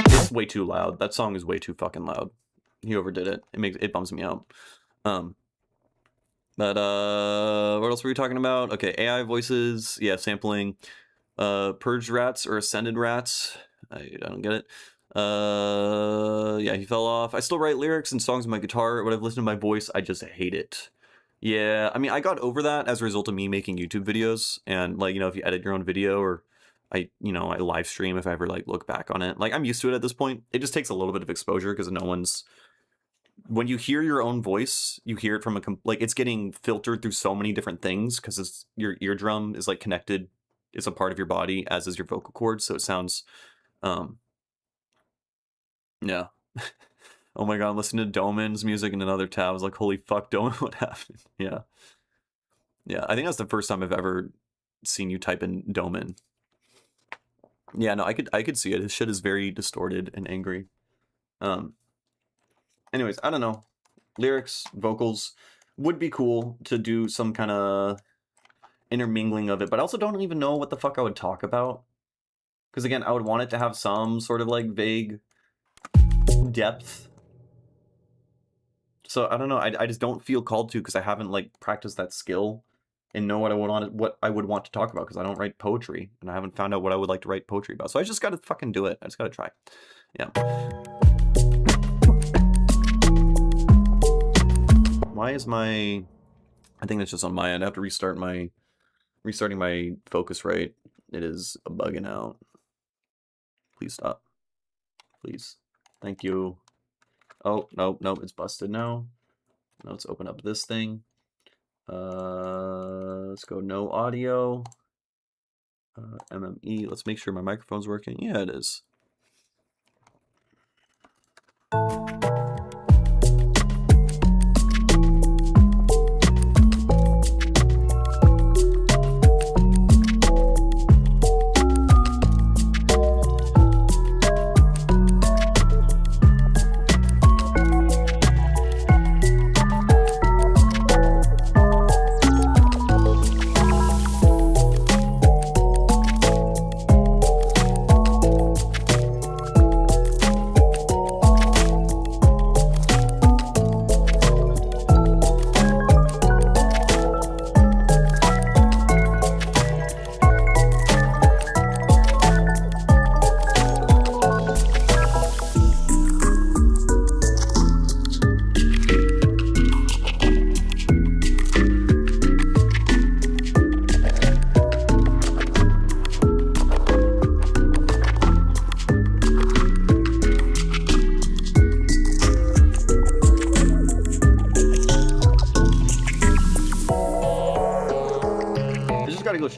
It's way too loud. That song is way too fucking loud. He overdid it. It bums me out. But what else were we talking about? Okay, AI voices, yeah, sampling. Purged rats or ascended rats. I don't get it. Yeah, he fell off. I still write lyrics and songs on my guitar. When I've listened to my voice, I just hate it. Yeah, I mean, I got over that as a result of me making YouTube videos. And, like, you know, if you edit your own video, or I live stream if I ever, like, look back on it. Like, I'm used to it at this point. It just takes a little bit of exposure because no one's... When you hear your own voice, you hear it from like, it's getting filtered through so many different things because your eardrum is, like, connected. It's a part of your body, as is your vocal cords, so it sounds... Yeah. Oh my god, I'm listening to Doman's music in another tab. I was like, holy fuck, Doman, what happened? Yeah. Yeah, I think that's the first time I've ever seen you type in Doman. Yeah, no, I could see it. His shit is very distorted and angry. Anyways, I don't know. Lyrics, vocals, would be cool to do some kind of intermingling of it, but I also don't even know what the fuck I would talk about. Because again, I would want it to have some sort of like vague depth. So I don't know. I just don't feel called to, because I haven't like practiced that skill and know what I would want to talk about, because I don't write poetry and I haven't found out what I would like to write poetry about. So I just gotta fucking do it. I just gotta try. Yeah. Why is my... I think that's just on my end. I have to restarting my Focusrite. It is bugging out. Please stop. Please. Thank you. Oh, no, it's busted now. Now let's open up this thing. Let's go no audio. MME. Let's make sure my microphone's working. Yeah, it is.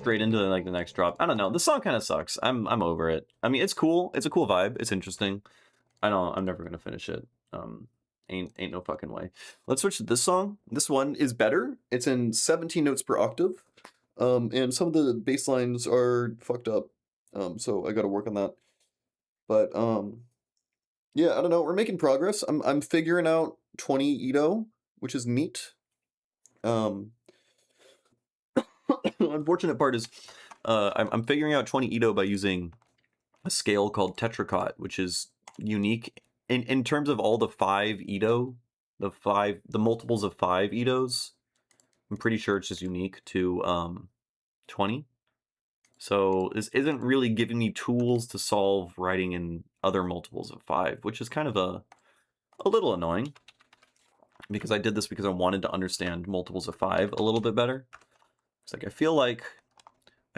straight into like the next drop. I don't know. This song kind of sucks. I'm over it. I mean, it's cool. It's a cool vibe. It's interesting. I'm never gonna finish it. Ain't no fucking way. Let's switch to this song. This one is better. It's in 17 notes per octave. And some of the bass lines are fucked up. So I got to work on that. But yeah, I don't know. We're making progress. I'm figuring out 20 Ito, which is neat. Unfortunate part is, I'm figuring out 20 Ito by using a scale called tetracot, which is unique in terms of all the 5 Ito, the multiples of 5 Itos. I'm pretty sure it's just unique to 20. So this isn't really giving me tools to solve writing in other multiples of 5, which is kind of a little annoying, because I did this because I wanted to understand multiples of 5 a little bit better. It's like I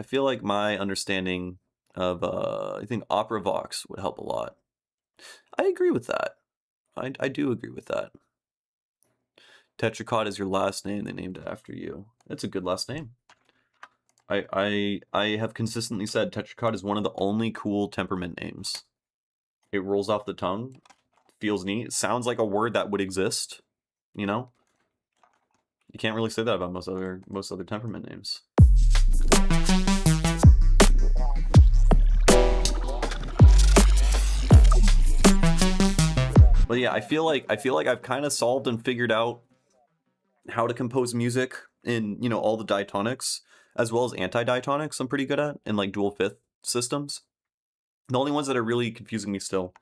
feel like my understanding of I think opera vox would help a lot. I agree with that. I do agree with that. Tetracot is your last name. They named it after you. That's a good last name. I have consistently said Tetracot is one of the only cool temperament names. It rolls off the tongue, feels neat, it sounds like a word that would exist, you know? You can't really say that about most other temperament names. But yeah, I feel like I've kind of solved and figured out how to compose music in, you know, all the diatonics, as well as anti-diatonics I'm pretty good at, in like dual fifth systems. The only ones that are really confusing me still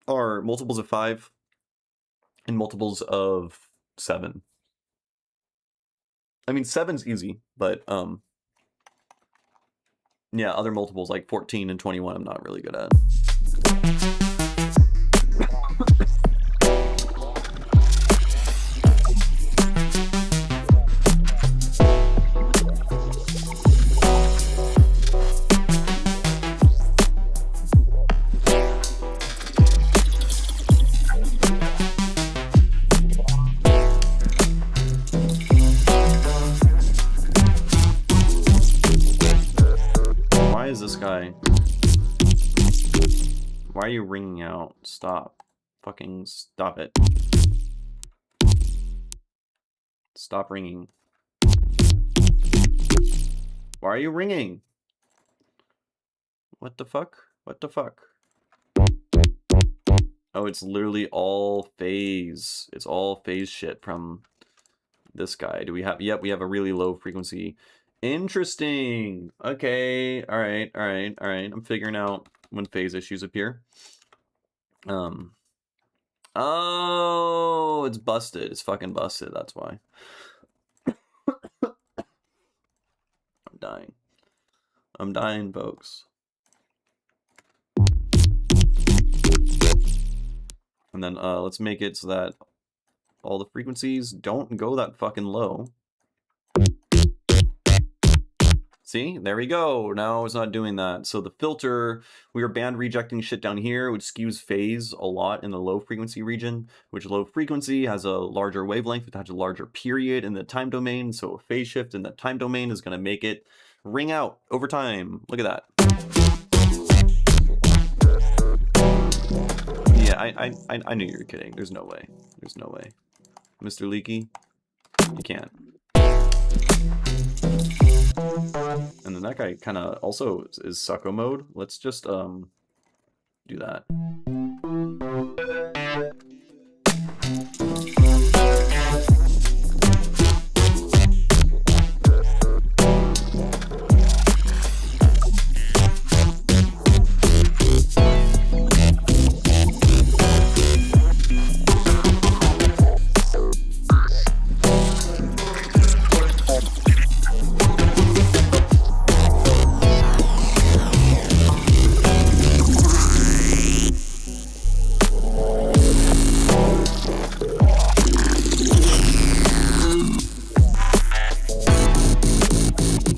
are multiples of 5 and multiples of 7. I mean, 7's easy, but yeah, other multiples like 14 and 21 I'm not really good at. Why is this guy? Why are you ringing out? Stop. Fucking stop it. Stop ringing. Why are you ringing? What the fuck? What the fuck? Oh, it's literally all phase. It's all phase shit from this guy. Do we have... Yep, we have a really low frequency. Interesting. Okay. All right. I'm figuring out when phase issues appear. Oh, it's busted. It's fucking busted. That's why. I'm dying. I'm dying, folks. And then let's make it so that all the frequencies don't go that fucking low. See, there we go. Now it's not doing that. So the filter, we are band rejecting shit down here, which skews phase a lot in the low frequency region, which low frequency has a larger wavelength, it has a larger period in the time domain. So a phase shift in the time domain is going to make it ring out over time. Look at that. Yeah, I knew you were kidding. There's no way. There's no way. Mr. Leaky, you can't. And then that guy kind of also is sucko mode. Let's just do that.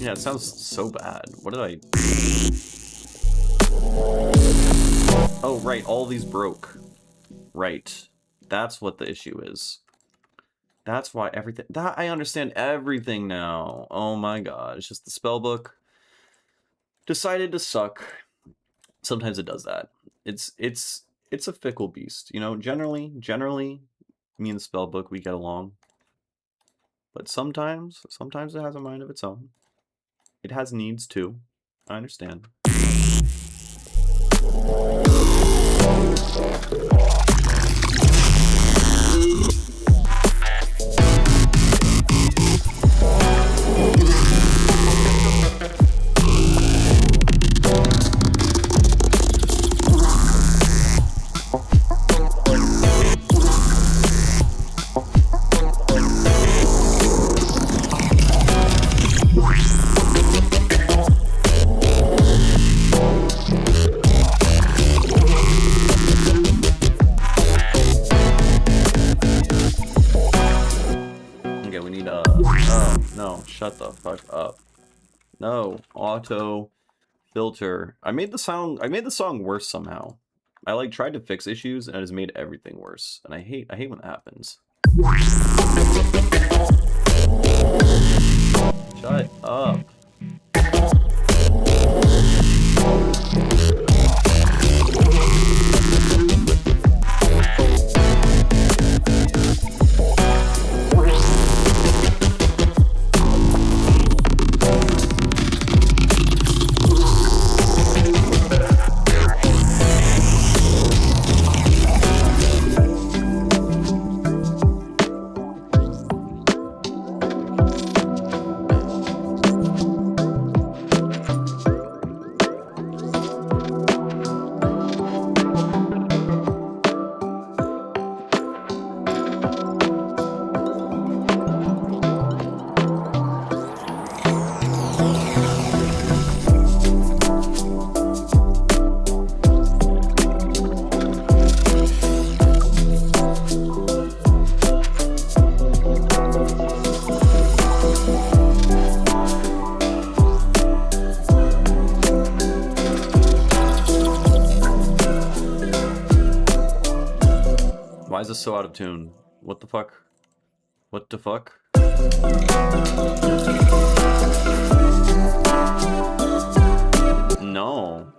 Yeah, it sounds so bad. What did I... Oh, right, all these broke. Right. That's what the issue is. That's why everything... I understand everything now. Oh my god. It's just the spellbook. decided to suck. Sometimes it does that. It's a fickle beast, you know. Generally, me and the spellbook, we get along. But sometimes it has a mind of its own. It has needs too. I understand. No, shut the fuck up. No, auto filter. I made the song worse somehow. I like tried to fix issues and it has made everything worse. And I hate when that happens. Shut up. Why is this so out of tune? What the fuck? What the fuck? No.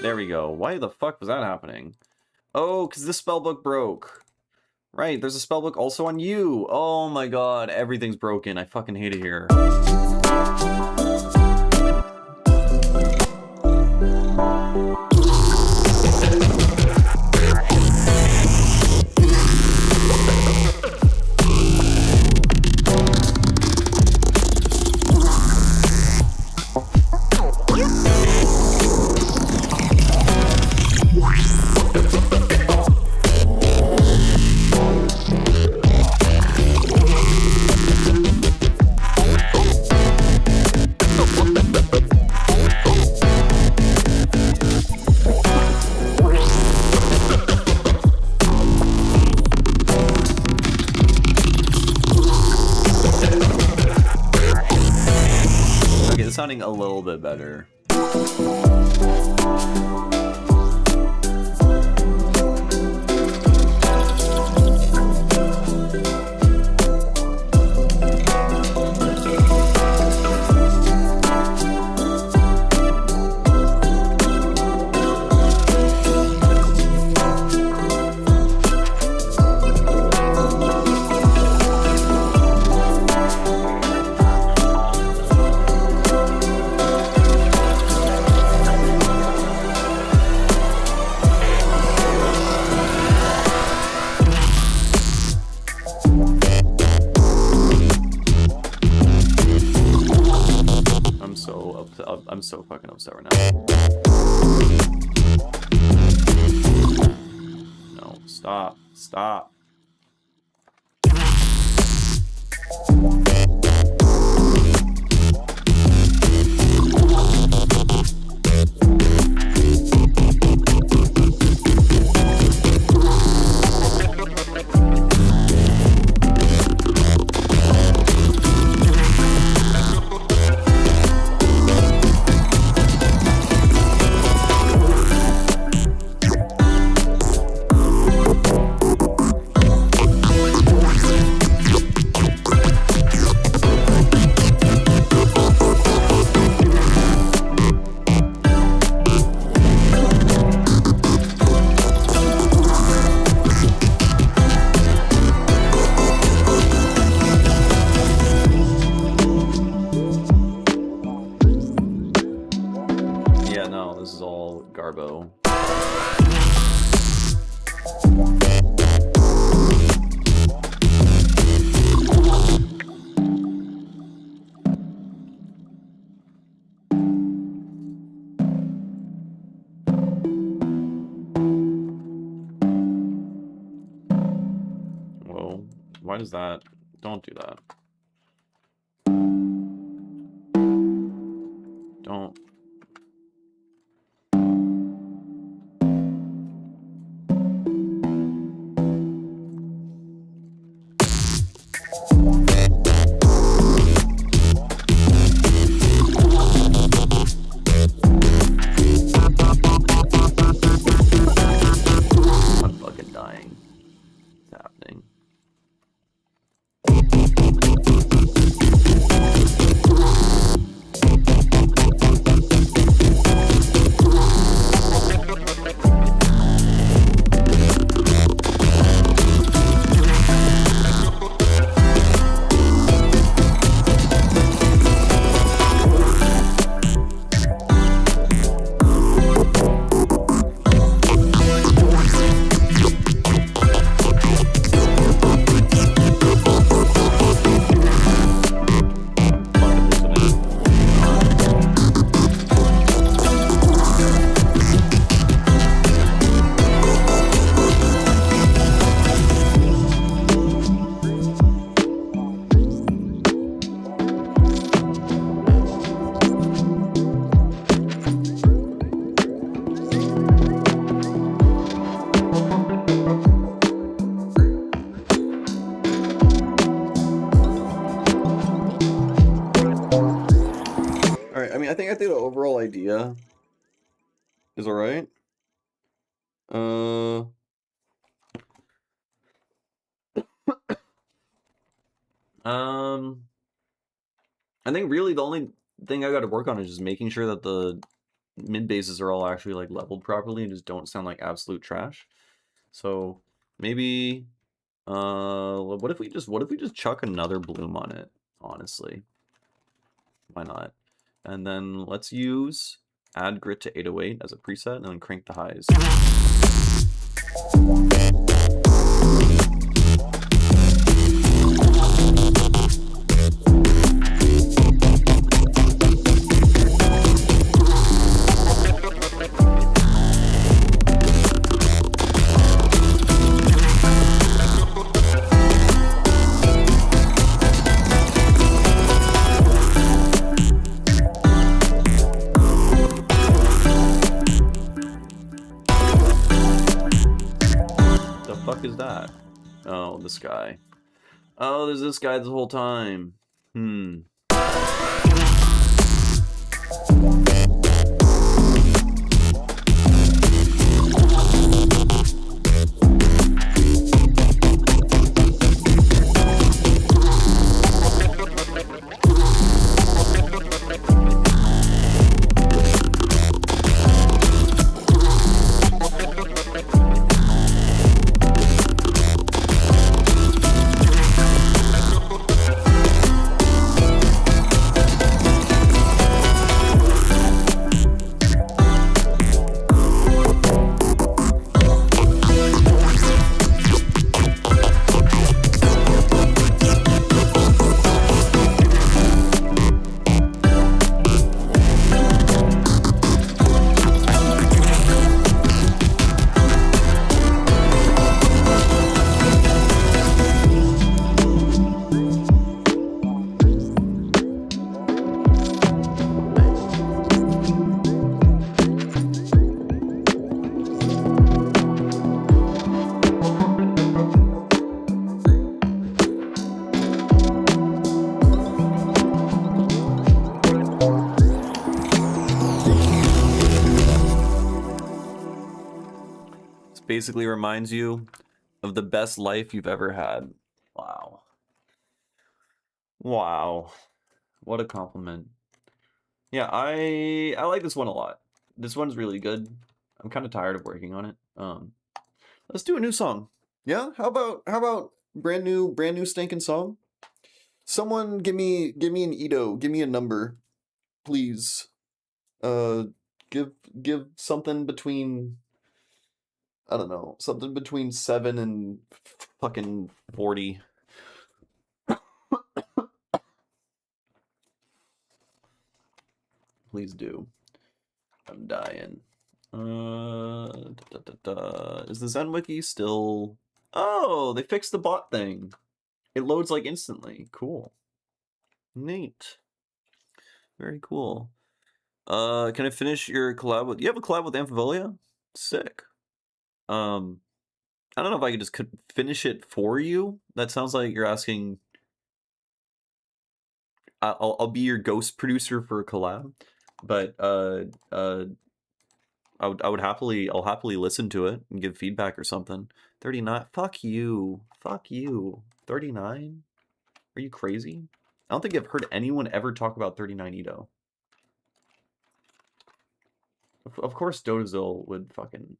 There we go. Why the fuck was that happening? Oh, because this spellbook broke. Right, there's a spellbook also on you. Oh my god, everything's broken. I fucking hate it here. Sounding a little bit better. I'm so fucking upset right now. No, stop. Stop. this is all Garbo. Whoa, why does that? Don't do that. Don't. I'm fucking dying. What's happening? Alright, I mean, I think the overall idea is alright. I think really the only thing I got to work on is just making sure that the mid basses are all actually like leveled properly and just don't sound like absolute trash. So maybe what if we just chuck another bloom on it, honestly? Why not? And then let's use add grit to 808 as a preset and then crank the highs. Is that? Oh, this guy. Oh, there's this guy the whole time. Basically reminds you of the best life you've ever had. Wow. Wow. What a compliment. Yeah, I like this one a lot. This one's really good. I'm kind of tired of working on it. Let's do a new song. Yeah? How about brand new stinking song? Someone give me an Edo, give me a number, please. Give something between, I don't know, something between 7 and fucking 40. Please do. I'm dying. Is the Zen Wiki still... Oh, they fixed the bot thing. It loads like instantly. Cool. Neat. Very cool. Can I finish your collab with... You have a collab with Amphivolia? Sick. I don't know if I could just finish it for you. That sounds like you're asking... I'll be your ghost producer for a collab, but I'll happily listen to it and give feedback or something. 39. Fuck you. 39? Are you crazy? I don't think I've heard anyone ever talk about 39 Ito. Of course Dotazil would fucking...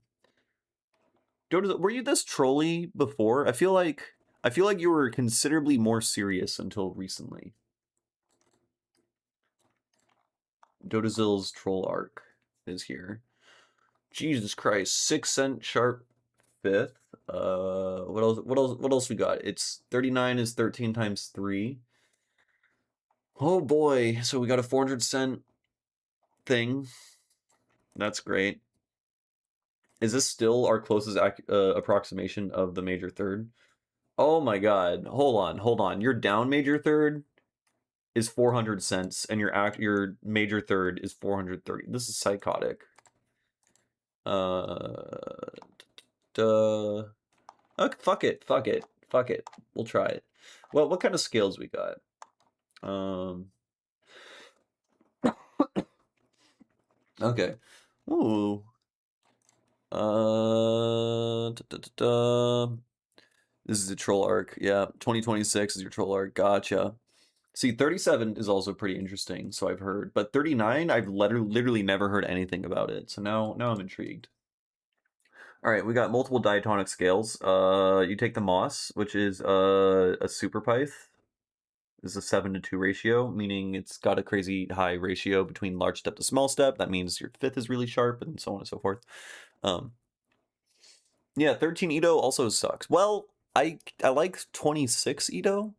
Dotazil, were you this trolly before? I feel like you were considerably more serious until recently. Dotazil's troll arc is here. Jesus Christ, 6 cent sharp 5th. What else we got? It's 39 is 13 times 3. Oh boy, so we got a 400 cent thing. That's great. Is this still our closest approximation of the major third? Oh my god, hold on. Your down major third is 400 cents, and your major third is 430. This is psychotic. Okay, fuck it. We'll try it. Well, what kind of scales we got? Okay. Ooh. This is the troll arc. Yeah, 2026 is your troll arc. Gotcha. See, 37 is also pretty interesting, so I've heard. But 39, I've literally never heard anything about it. So now I'm intrigued. All right, we got multiple diatonic scales. You take the Moss, which is a super pyth. This is a 7-to-2 ratio, meaning it's got a crazy high ratio between large step to small step. That means your 5th is really sharp, and so on and so forth. Yeah, 13 Ito also sucks. Well, I like 26 Ito,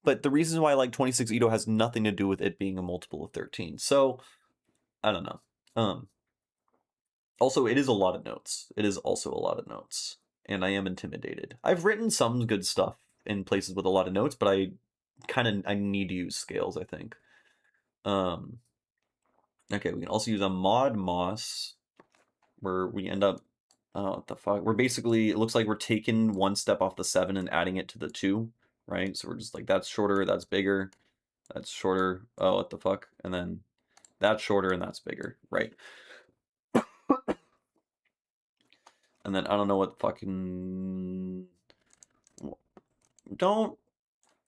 but the reason why I like 26 Ito has nothing to do with it being a multiple of 13. So, I don't know. Also, it is a lot of notes. It is also a lot of notes, and I am intimidated. I've written some good stuff in places with a lot of notes, but I need to use scales, I think. Okay, we can also use a mod moss, where we end up, oh, what the fuck? We're basically, it looks like we're taking one step off the 7 and adding it to the 2, right? So we're just like, that's shorter, that's bigger, that's shorter, oh, what the fuck? And then that's shorter and that's bigger, right? And then I don't know what fucking... Don't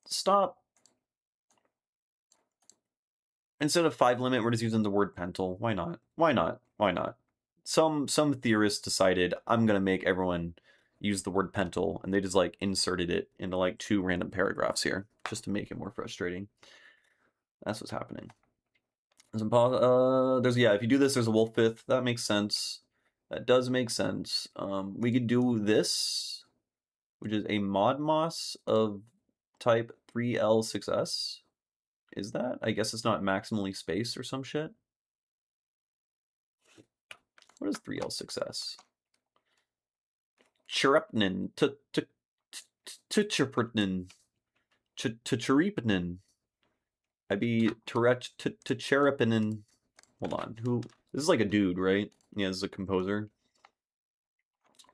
stop. Instead of 5 limit, we're just using the word pental. Why not? Why not? Why not? Some theorists decided I'm gonna make everyone use the word pental, and they just like inserted it into like 2 random paragraphs here just to make it more frustrating. That's what's happening. There's yeah, if you do this, there's a wolf 5th. That makes sense. That does make sense. We could do this, which is a mod moss of type 3L6S. Is that? I guess it's not maximally spaced or some shit. What is 3L6S? Chirupnin. Chirupnin. Chirupnin. I be Chirupnin. Hold on. Who? This is like a dude, right? Yeah, this is a composer.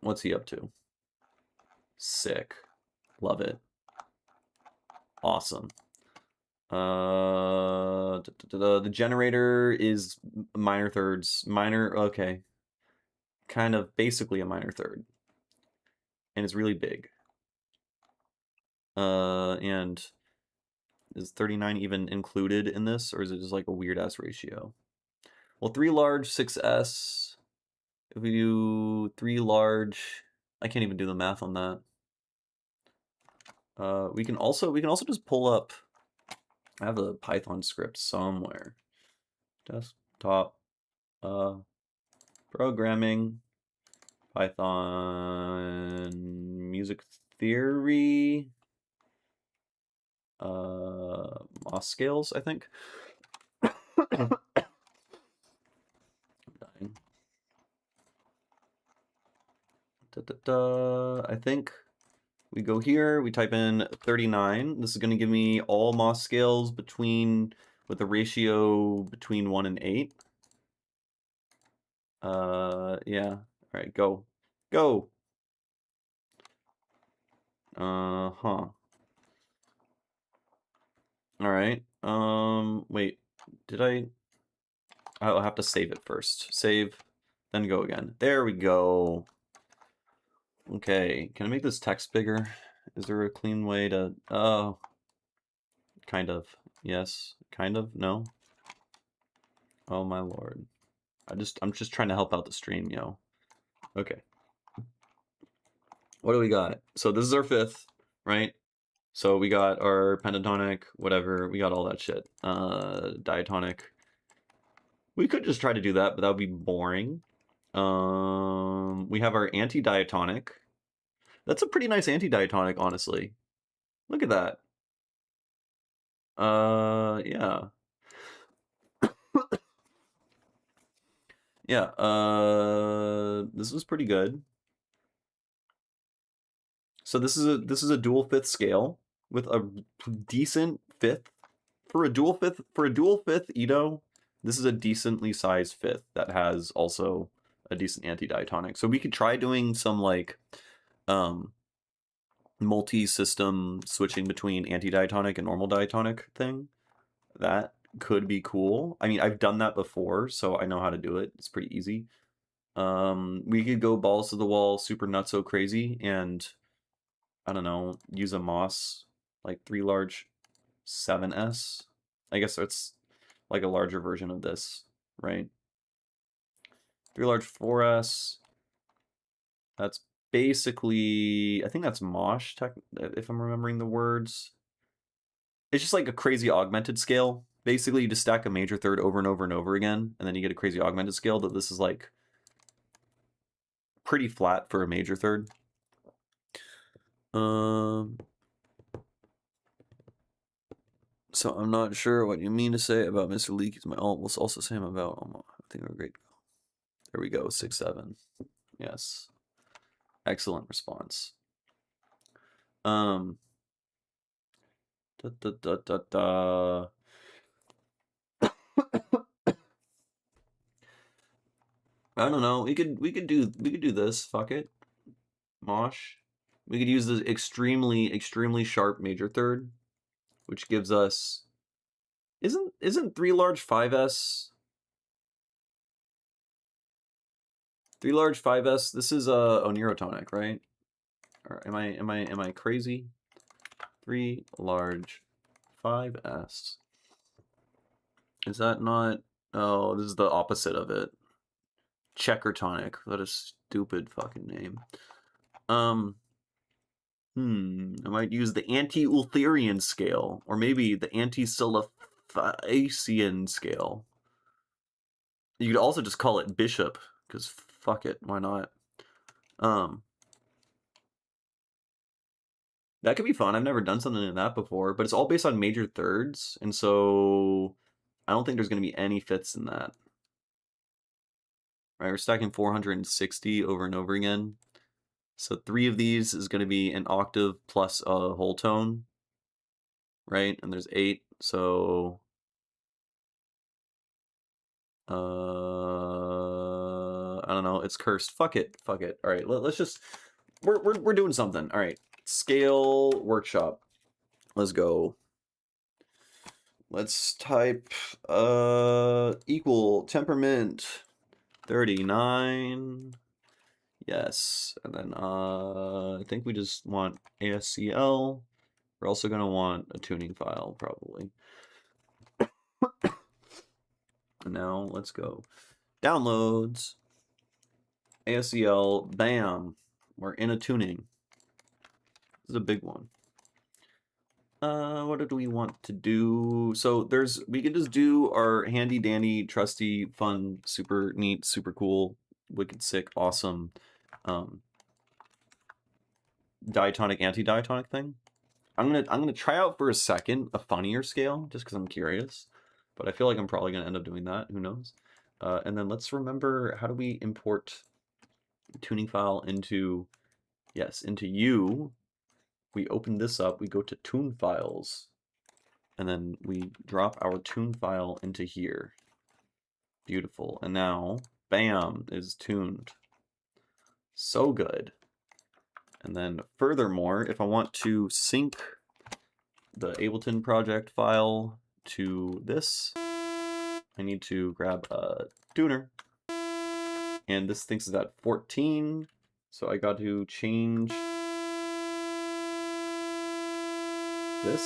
What's he up to? Sick. Love it. Awesome. The generator is minor thirds. Minor, okay. Kind of basically a minor third. And it's really big. And is 39 even included in this, or is it just like a weird ass ratio? Well, 3 large, 6S. If we do 3 large, I can't even do the math on that. We can also just pull up. I have a Python script somewhere. Desktop. Programming, Python, music theory, Moss scales, I think. I'm dying. I think we go here, we type in 39. This is going to give me all Moss scales with a ratio between 1 and 8. Yeah. All right, go. Go. Huh. All right. Wait. I'll have to save it first. Save, then go again. There we go. Okay, can I make this text bigger? Is there a clean way to... Oh, kind of. Yes, kind of. No. Oh my lord. I'm just trying to help out the stream, yo. Okay. What do we got? So this is our 5th, right? So we got our pentatonic, whatever. We got all that shit. Diatonic. We could just try to do that, but that would be boring. We have our anti-diatonic. That's a pretty nice anti-diatonic, honestly. Look at that. Yeah. Yeah, this was pretty good. So this is a dual 5th scale with a decent 5th. For a dual 5th Edo, this is a decently sized 5th that has also a decent anti-diatonic. So we could try doing some like multi-system switching between anti-diatonic and normal diatonic thing. That could be cool. I mean, I've done that before, so I know how to do it. It's pretty easy. We could go balls to the wall, super nutso crazy, and I don't know, use a Moss, like 3 large 7S. I guess it's like a larger version of this, right? 3 large 4S. That's basically, I think that's Mosh, if I'm remembering the words. It's just like a crazy augmented scale. Basically, you just stack a major third over and over and over again, and then you get a crazy augmented scale that this is like pretty flat for a major third. So I'm not sure what you mean to say about Mr. Leaky. My alt will also say him about. I think we're great. There we go, 6-7. Yes, excellent response. Da, da, da, da, da. I don't know. We could do this. Fuck it, Mosh. We could use the extremely sharp major third, which gives us isn't 3 large 5S 3 large 5S. This is onirotonic, right? Or am I crazy? 3 large 5S. Is that not? Oh, this is the opposite of it. Checkertonic. What a stupid fucking name. I might use the anti-Ultherian scale, or maybe the anti-Silaphacian scale. You could also just call it bishop, because fuck it, why not? That could be fun. I've never done something in that before, but it's all based on major thirds, and so I don't think there's going to be any fifths in that. Right, we're stacking 460 over and over again. So 3 of these is going to be an octave plus a whole tone, right? And there's 8, so I don't know. It's cursed. Fuck it. Fuck it. All right, let's just we're doing something. All right, scale workshop. Let's go. Let's type equal temperament 39. Yes, and then I think we just want ASCL. We're also gonna want a tuning file probably. And now let's go. Downloads. ASCL, bam. We're in a tuning. This is a big one. What do we want to do? So we can just do our handy dandy, trusty, fun, super neat, super cool wicked sick, awesome diatonic, anti-diatonic thing. I'm gonna try out for a second a funnier scale, just because I'm curious. But I feel like I'm probably gonna end up doing that. Who knows? And then let's remember, how do we import tuning file into, yes, into U. We open this up, we go to tune files, and then we drop our tune file into here. Beautiful. And now, bam, is tuned. So good. And then furthermore, if I want to sync the Ableton project file to this, I need to grab a tuner. And this thinks it's at 14, so I got to change this.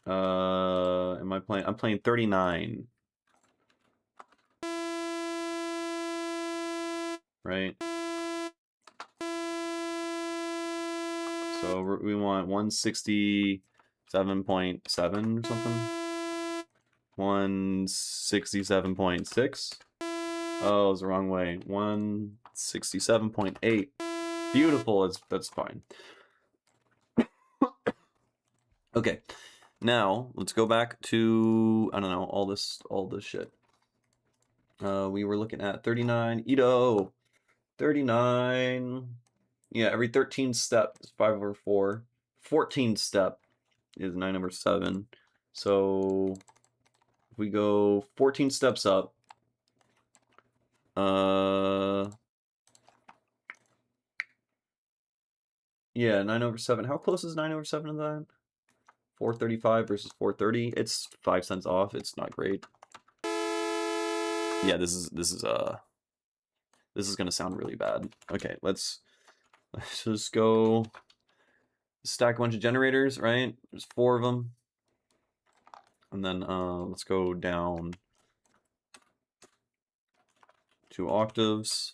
Am I playing? I'm playing 39. Right? So we want 167.7 or something. 167.6. Oh, it was the wrong way. 167.8. Beautiful. That's fine. Okay. Now let's go back to, I don't know, all this shit. We were looking at 39. Ito. 39. Yeah, every 13 step is 5 over 4. 14 step is 9 over 7. So if we go 14 steps up, yeah, 9 over 7. How close is 9 over 7 to that? 435 versus 430. It's 5 cents off. It's not great. Yeah, this is gonna sound really bad. Okay, let's just go stack a bunch of generators, right? There's 4 of them. And then let's go down 2 octaves.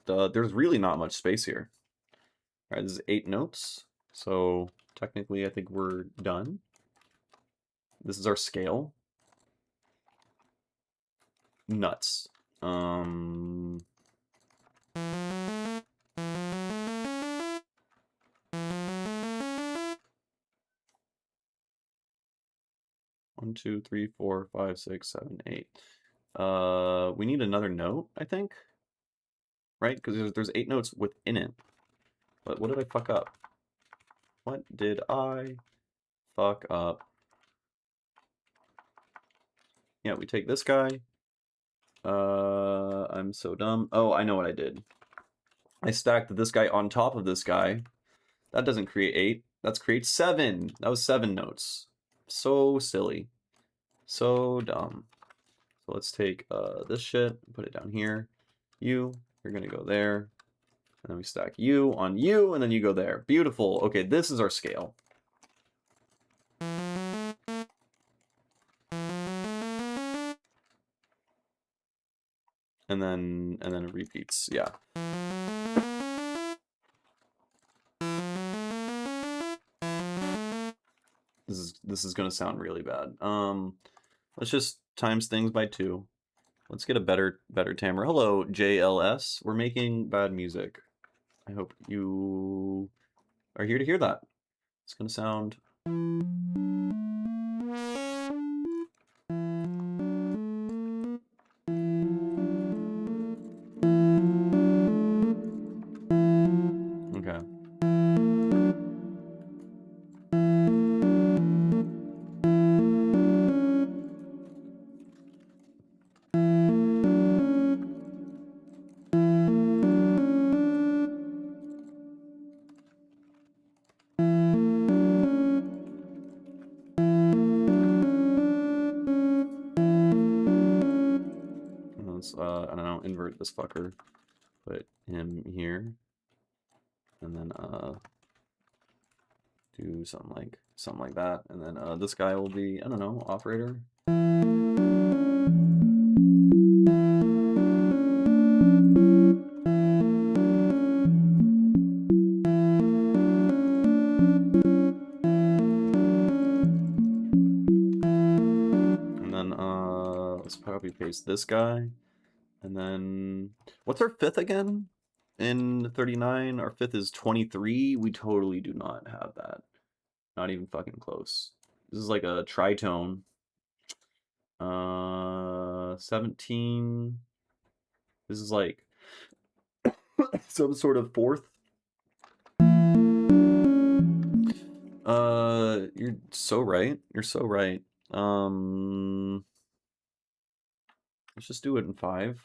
There's really not much space here. All right, this is 8 notes. So technically I think we're done. This is our scale. Nuts. 1, 2, 3, 4, 5, 6, 7, 8. We need another note, I think. Right? Because there's 8 notes within it. But what did I fuck up? What did I fuck up? Yeah, we take this guy. I'm so dumb. Oh, I know what I did. I stacked this guy on top of this guy. That doesn't create 8. That creates 7. That was 7 notes. So silly. So dumb. So let's take this shit, put it down here. You're gonna go there. And then we stack you on you, and then you go there. Beautiful. Okay, this is our scale. And then it repeats. Yeah. This is gonna sound really bad. Let's just times things by 2. Let's get a better timer. Hello, JLS. We're making bad music. I hope you are here to hear that. It's gonna sound. Okay. Let's, I don't know, invert this fucker. Put him here. And then, do something like that. And then, this guy will be, I don't know, operator. copy paste this guy. And then, what's our fifth again? In 39, our fifth is 23. We totally do not have that. Not even fucking close. This is like a tritone. 17. This is like some sort of fourth. You're so right. You're so right. Let's just do it in 5.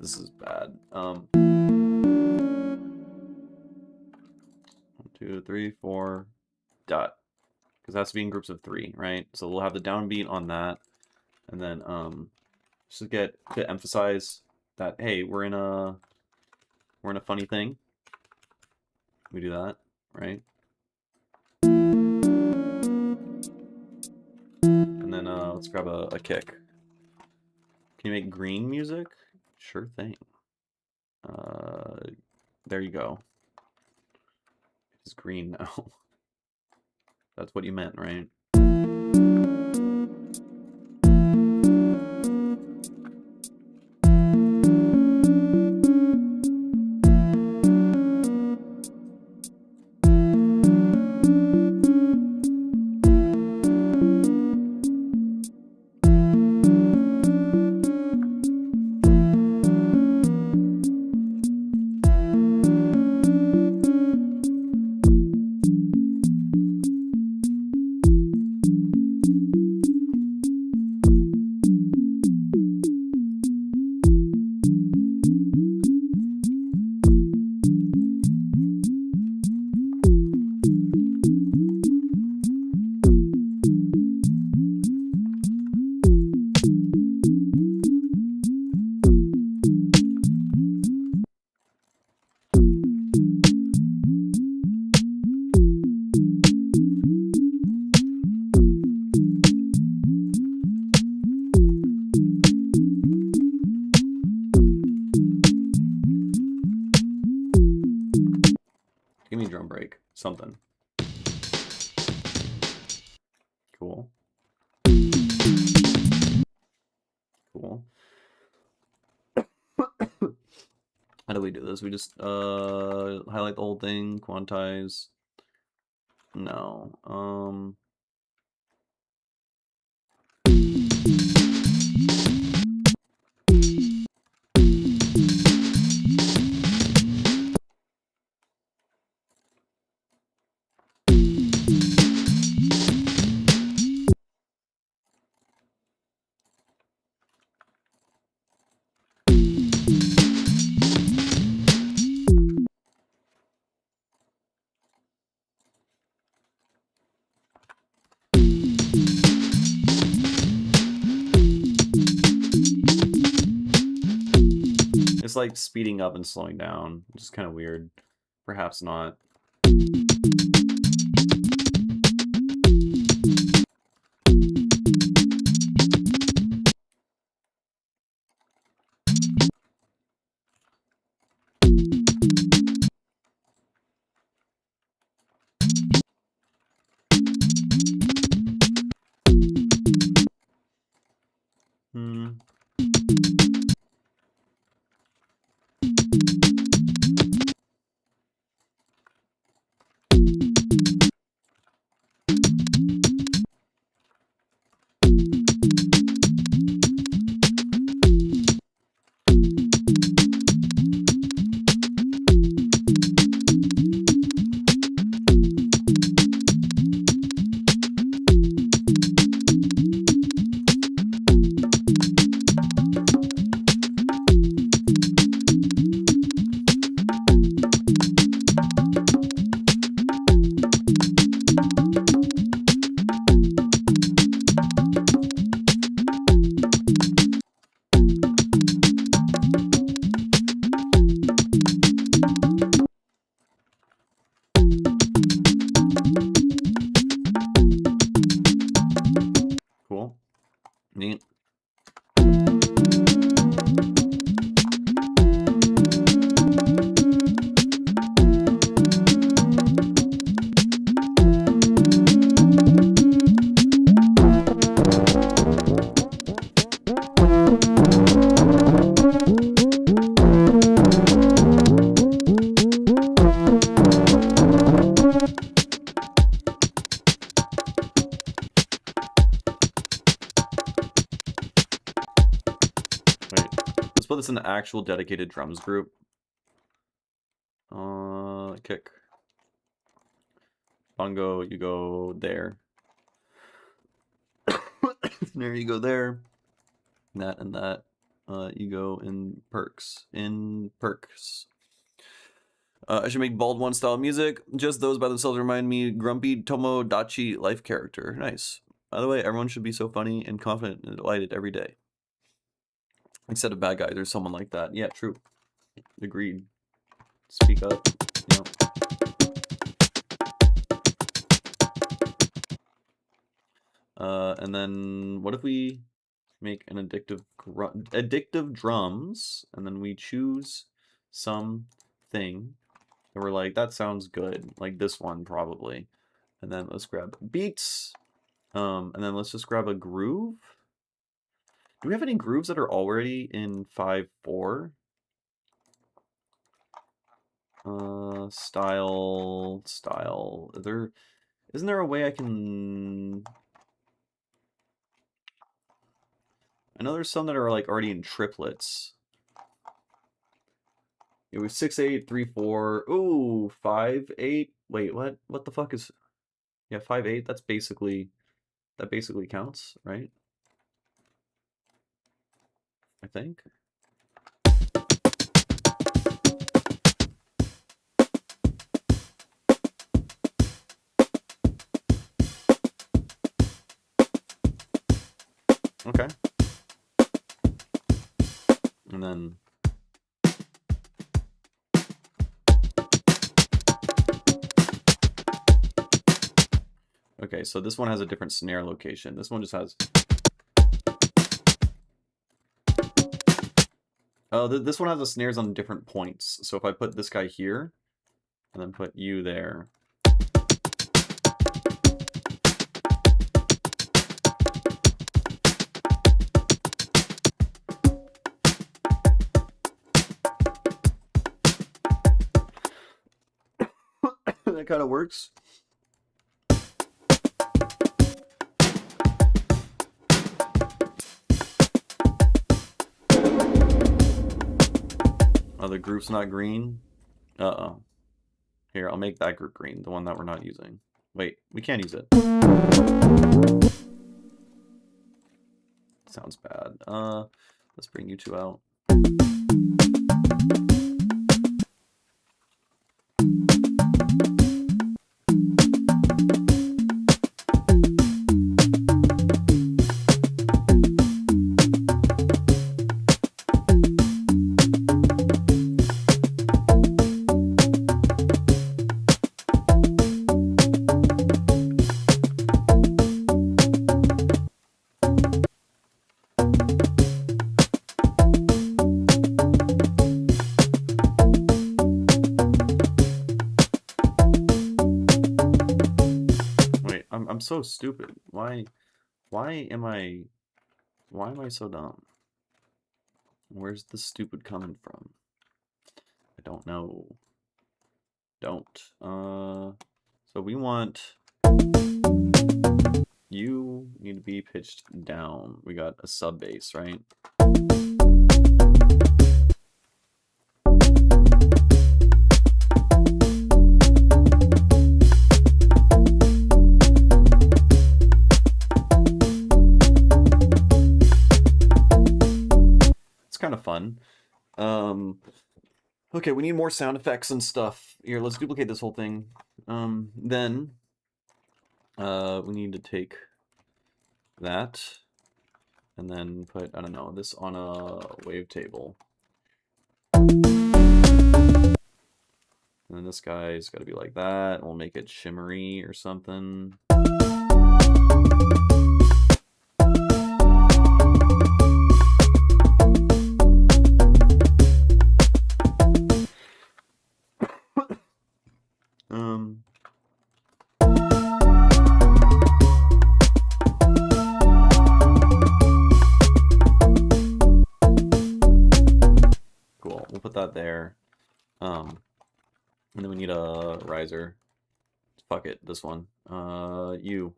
This is bad. 1, 2, 3, 4, dot. Because it has to be in groups of 3, right? So we'll have the downbeat on that, and then just to emphasize that, hey, we're in a funny thing. We do that, right? And then let's grab a kick. Can you make green music? Sure thing. There you go. It's green now. That's what you meant, right? Give me a drum break. Something. Cool. Cool. How do we do this? We just highlight the whole thing, quantize. No. It's like speeding up and slowing down, which is kind of weird. Perhaps not. put this in the actual dedicated drums group. Kick. Bongo, you go there. There you go there. That and that. You go in perks. In perks. I should make bald one style music. Just those by themselves remind me grumpy Tomodachi life character. Nice. By the way, everyone should be so funny and confident and delighted every day. Instead of bad guys, there's someone like that. Yeah, true. Agreed. Speak up. Yeah. And then what if we make an addictive drums, and then we choose something, and we're like, that sounds good, like this one probably. And then let's grab beats, and then let's just grab a groove. Do we have any grooves that are already in 5/4? Style. Isn't there a way I can? I know there's some that are like already in triplets. It was 6/8, 3/4. Ooh, 5/8. Wait, what? What the fuck is? Yeah, 5/8. That basically counts, right? I think. Okay. And then okay, so this one has a different snare location. This one just has this one has the snares on different points. So if I put this guy here and then put you there. That kind of works. Oh, the group's not green? Uh-oh. Here, I'll make that group green, the one that we're not using. Wait, we can't use it. Sounds bad. Let's bring you two out. I'm so stupid. Why am I so dumb? Where's the stupid coming from? I don't know. So we want you need to be pitched down. We got a sub bass, right? Kind of fun. Okay, we need more sound effects and stuff. Here, let's duplicate this whole thing. Then we need to take that and then put, I don't know, this on a wavetable. And then this guy's got to be like that, and we'll make it shimmery or something. Cool, we'll put that there. And then we need a riser. Fuck it, this one. You.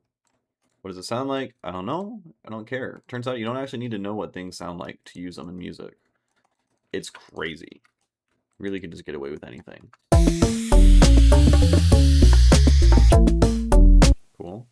What does it sound like? I don't know. I don't care. Turns out you don't actually need to know what things sound like to use them in music. It's crazy. Really could just get away with anything. Cool.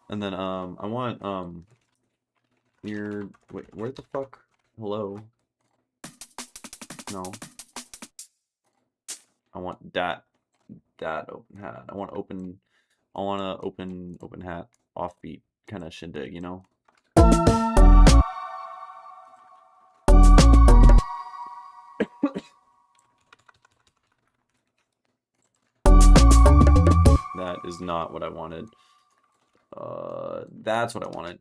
And then I want wait, where the fuck? Hello? No. I want that open hat. I want to open hat offbeat kind of shindig, you know? That is not what I wanted. That's what I wanted.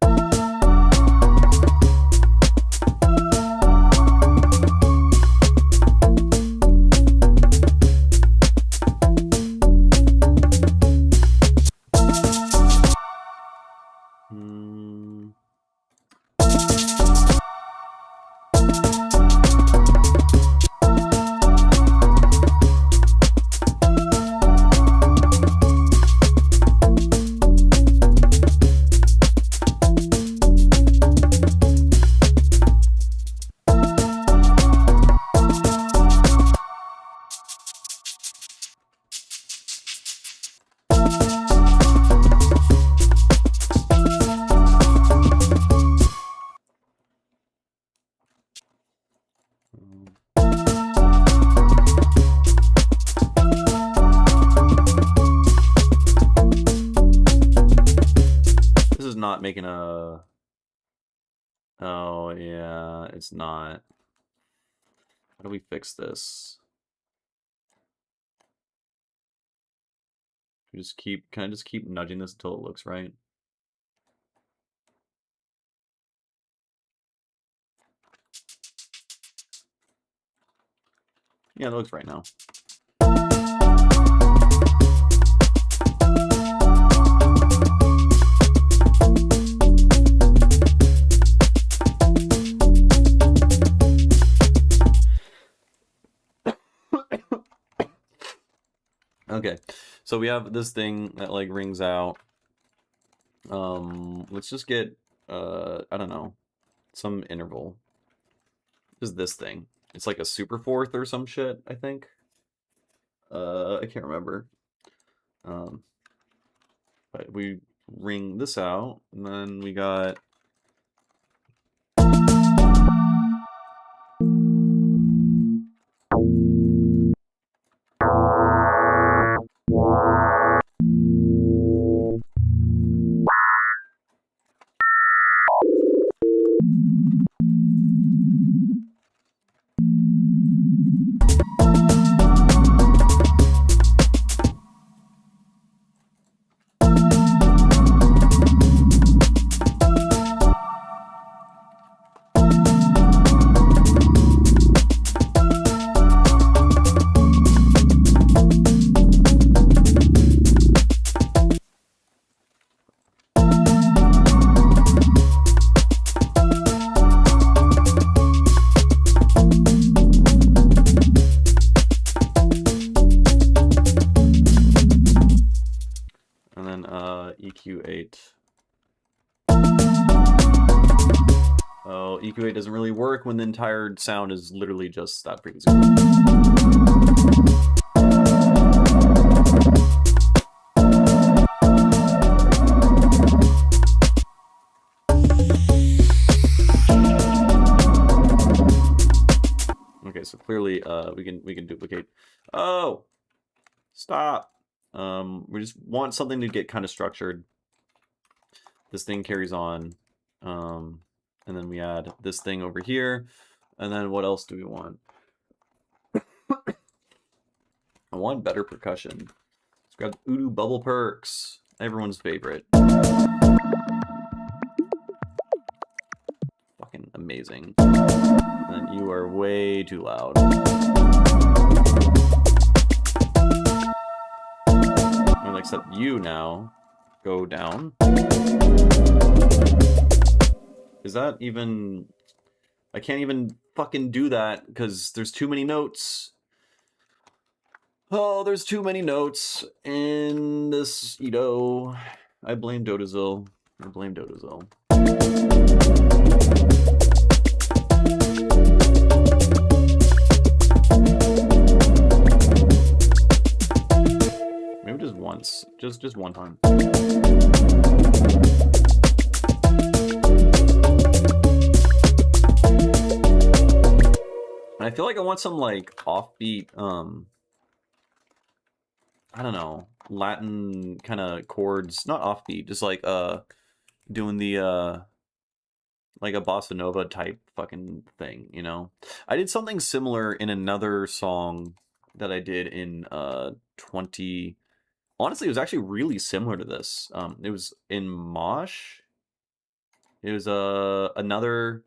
This is not making a... Oh, yeah, it's not. How do we fix this? Can I just keep nudging this until it looks right? Yeah, it looks right now. Okay, so we have this thing that like rings out. Let's just get I don't know, some interval. Is this thing? It's like a super fourth or some shit, I think. I can't remember. But we ring this out, and then we got EQ8. Oh, EQ8 doesn't really work when the entire sound is literally just that frequency. Okay, so clearly we can duplicate. Oh, stop. We just want something to get kind of structured. This thing carries on. And then we add this thing over here. And then what else do we want? I want better percussion. Let's grab Udo Bubble Perks. Everyone's favorite. Fucking amazing. And then you are way too loud. I'm gonna accept you now. Go down. Is that even... I can't even fucking do that because there's too many notes. Oh, there's too many notes in this, I blame Dotazil. I blame Dotazil. Maybe just once. Just one time. And I feel like I want some, like, offbeat, I don't know, Latin kind of chords. Not offbeat, just, like, doing the, like a bossa nova type fucking thing, you know? I did something similar in another song that I did in, 20... Honestly, it was actually really similar to this. It was in Mosh. It was, another...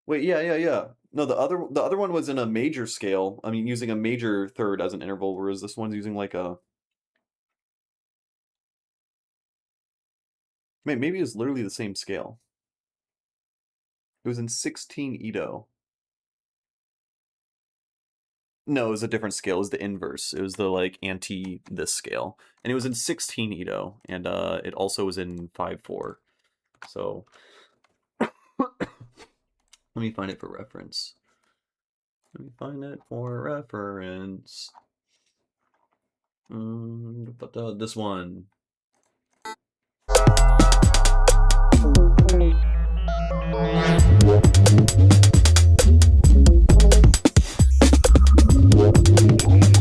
Wait, yeah. No, the other one was in a major scale. I mean, using a major third as an interval, whereas this one's using like a... Maybe it's literally the same scale. It was in 16 Ito. No, it was a different scale. It was the inverse. It was the like anti this scale, and it was in 16 Ito, and it also was in 5/4. So let me find it for reference. But this one.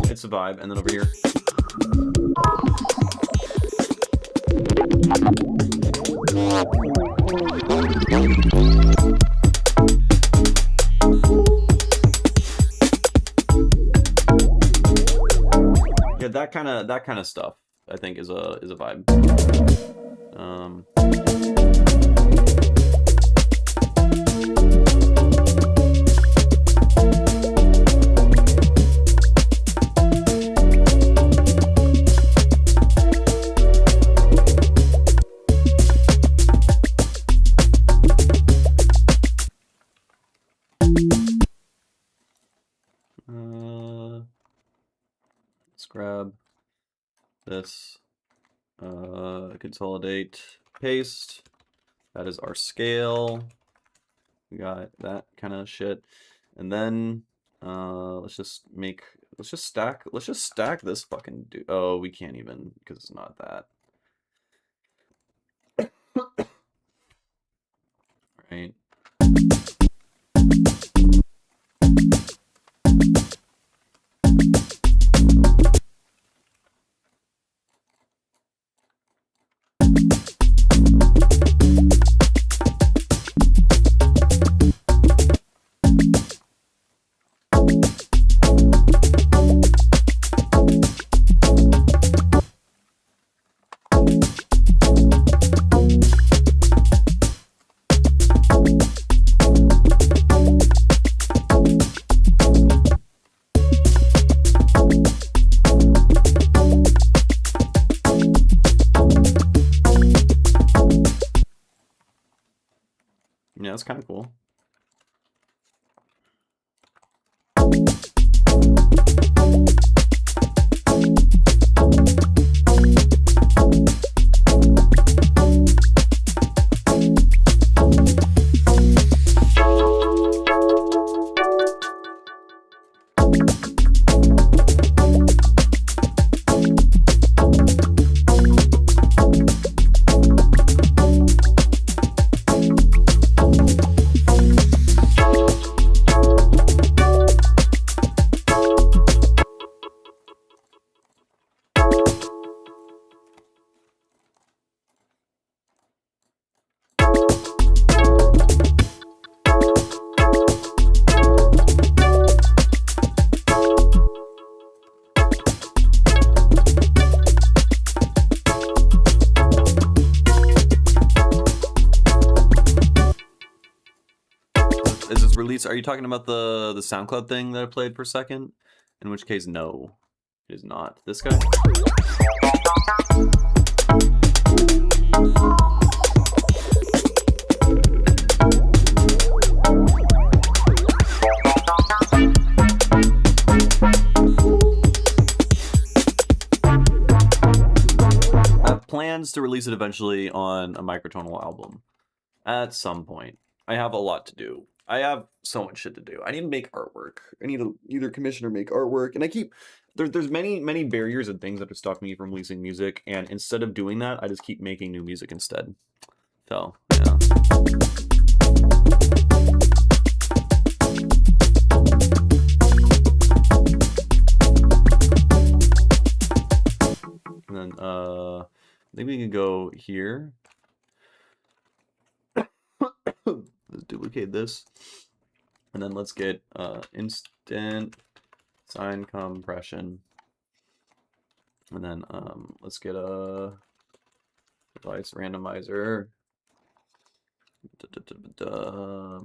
It's a vibe, and then over here. Yeah, that kind of stuff, I think, is a vibe. Let's grab this, consolidate, paste. That is our scale. We got that kind of shit. And then let's just stack this fucking dude. Oh, we can't even because it's not that. Right. Yeah, that's kind of cool. Is this release? Are you talking about the SoundCloud thing that I played for a second? In which case, no, it is not. This guy. to release it eventually on a microtonal album. At some point. I have a lot to do. I have so much shit to do. I need to make artwork. I need to either commission or make artwork. And I keep... There's many barriers and things that have stopped me from releasing music. And instead of doing that, I just keep making new music instead. So, yeah. And then, maybe we can go here. Let's duplicate this. And then let's get instant sign compression. And then let's get a device randomizer.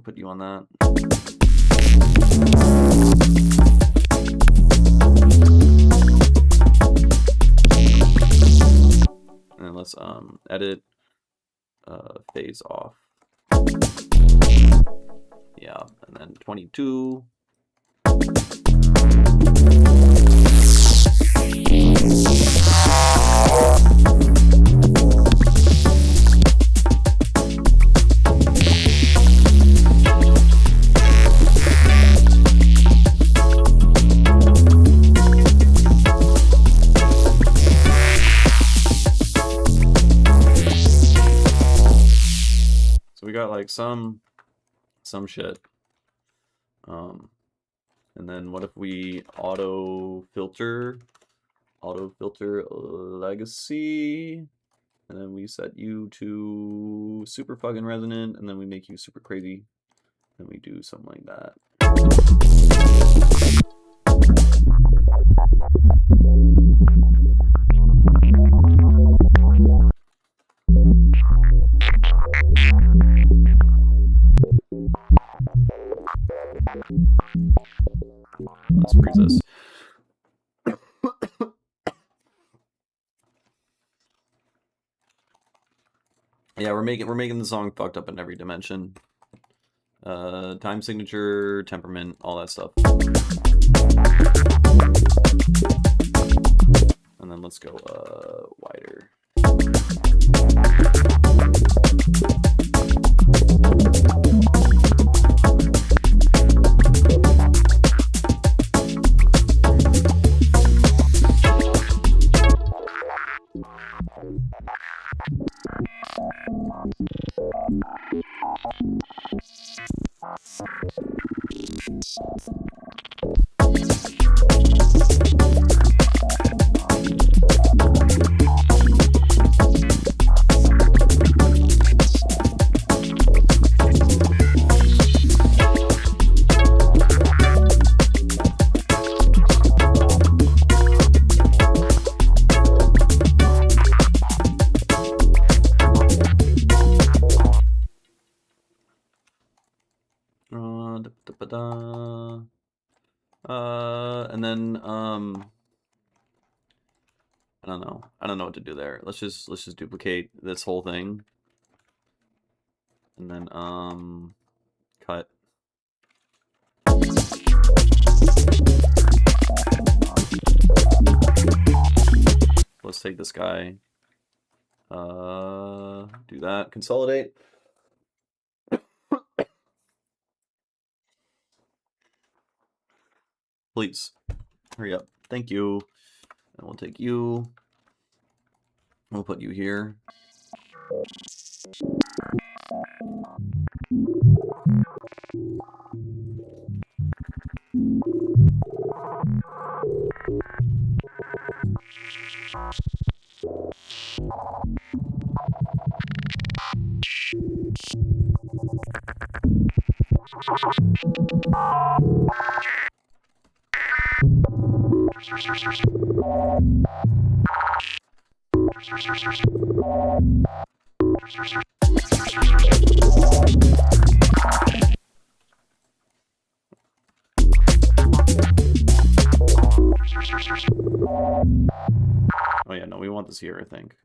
Put you on that. And then let's edit phase off. Yeah, and then 22. So we got like some shit. And then what if we auto filter legacy, and then we set you to super fucking resonant, and then we make you super crazy, and we do something like that. Let's freeze this. Yeah, we're making the song fucked up in every dimension. Time signature, temperament, all that stuff. And then let's go wider. And then I don't know what to do there. Let's just duplicate this whole thing, and then cut. Let's take this guy. Do that. Consolidate. Please, hurry up. Thank you. And we'll take you. We'll put you here. Oh yeah, no, we want this here, I think.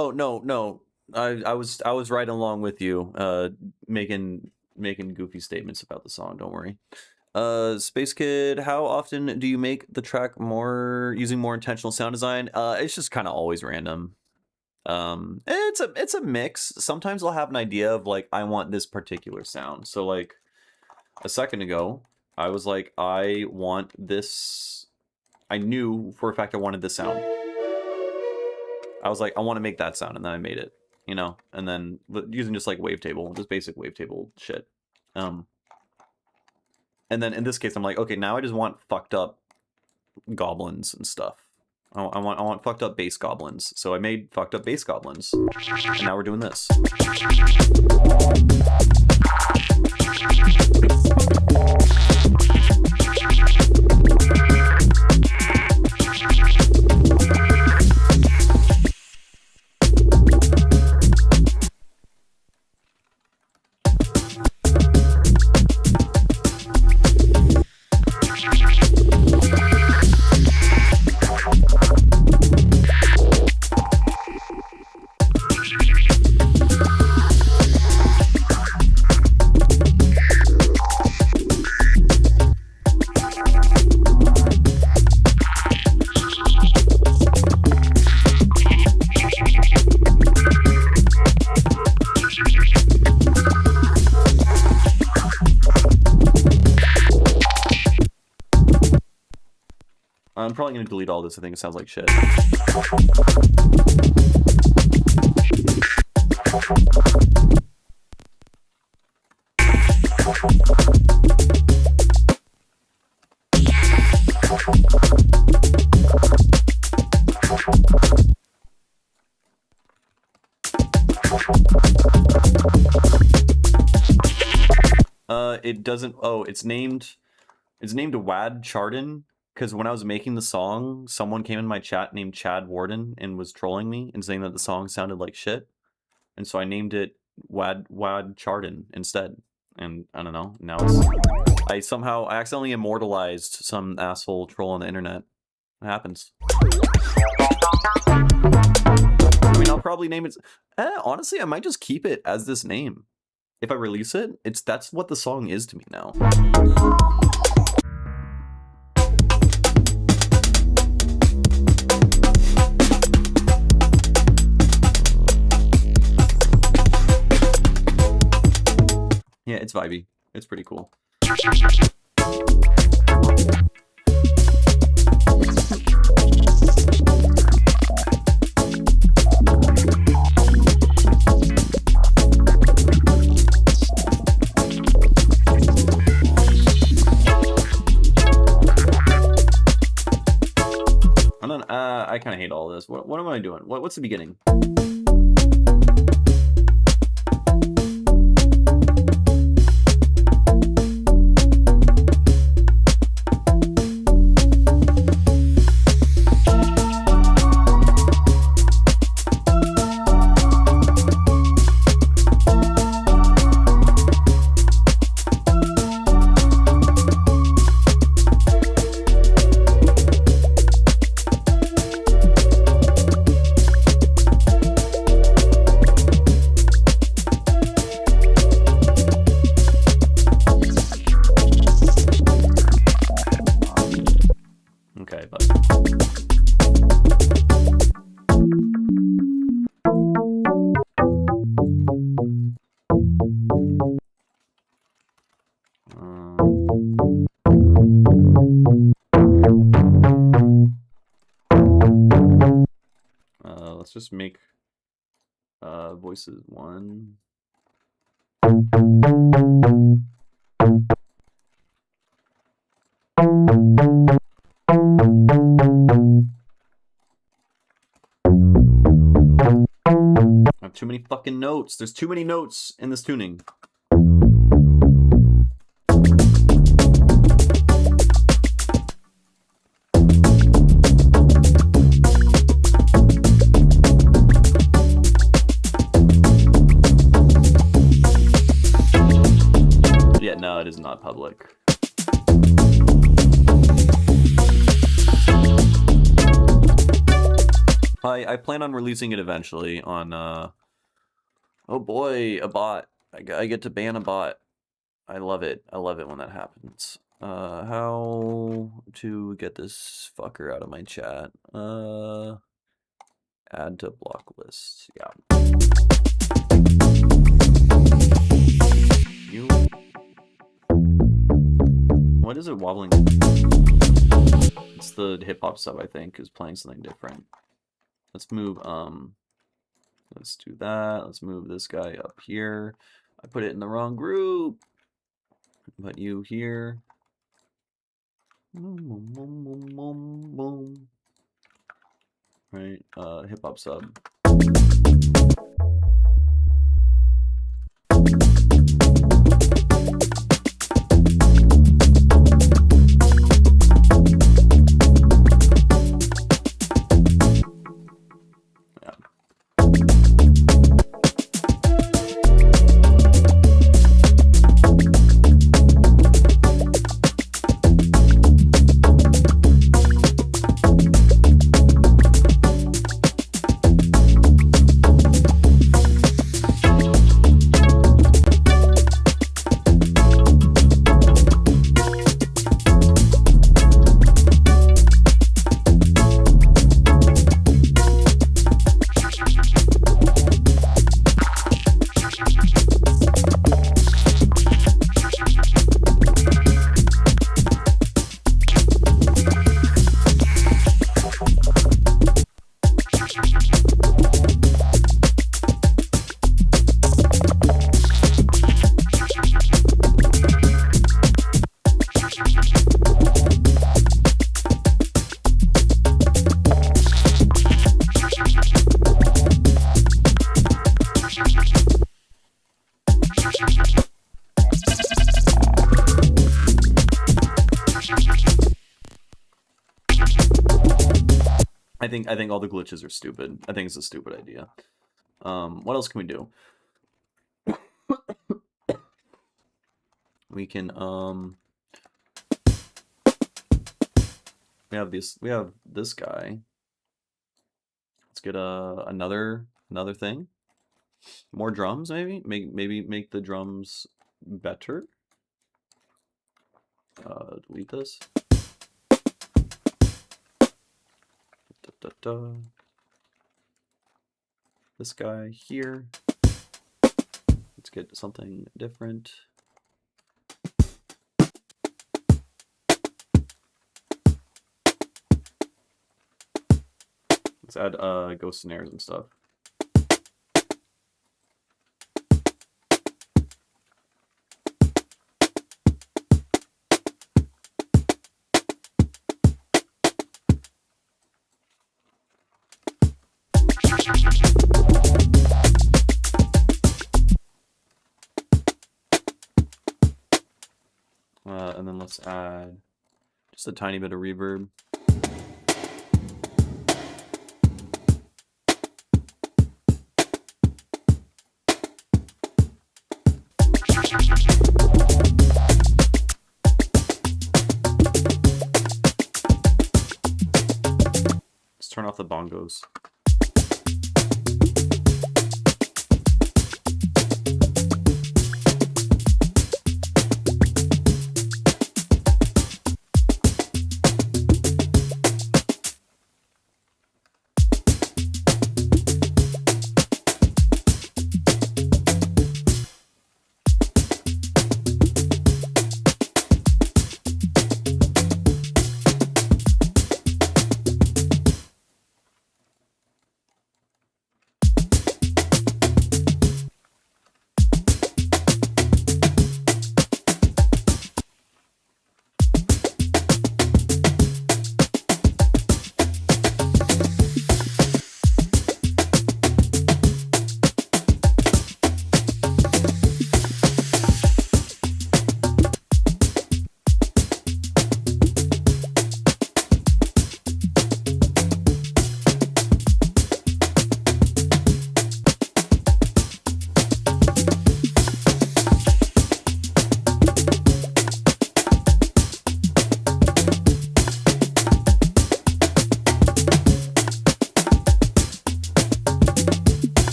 Oh no. I was right along with you, making goofy statements about the song. Don't worry. Space Kid, how often do you make the track using more intentional sound design? It's just kind of always random. It's a mix. Sometimes I'll have an idea of like I want this particular sound. So like a second ago, I was like I want this. I knew for a fact I wanted this sound. I was like, I want to make that sound, and then I made it, you know, and then using just like wavetable, just basic wavetable shit. And then in this case, I'm like, okay, now I just want fucked up goblins and stuff. I want fucked up bass goblins. So I made fucked up bass goblins, and now we're doing this. I'm probably going to delete all this. I think it sounds like shit. It doesn't. Oh, it's named Wad Chardon. Because when I was making the song, someone came in my chat named Chad Warden and was trolling me and saying that the song sounded like shit. And so I named it Wad Chardon instead. And I don't know, now I accidentally immortalized some asshole troll on the internet. It happens. I mean, I'll probably name it... honestly, I might just keep it as this name. If I release it, that's what the song is to me now. Yeah, it's vibey. It's pretty cool. I kind of hate all this. What am I doing? What's the beginning? let's just make voices 1. I have too many fucking notes. There's too many notes in this tuning. Yeah, no, it is not public. I plan on releasing it eventually on, oh boy, a bot. I get to ban a bot. I love it. I love it when that happens. How to get this fucker out of my chat? Add to block list. Yeah. What is it wobbling? It's the hip hop sub, I think, is playing something different. Let's move, let's do that. Let's move this guy up here. I put it in the wrong group. Put you here. Right, hip hop sub. I think all the glitches are stupid. I think it's a stupid idea. What else can we do? We can we have this guy. Let's get another thing. More drums, maybe? Maybe make the drums better. Delete this. This guy here. Let's get something different. Let's add ghost snares and stuff. And then let's add just a tiny bit of reverb. Let's turn off the bongos.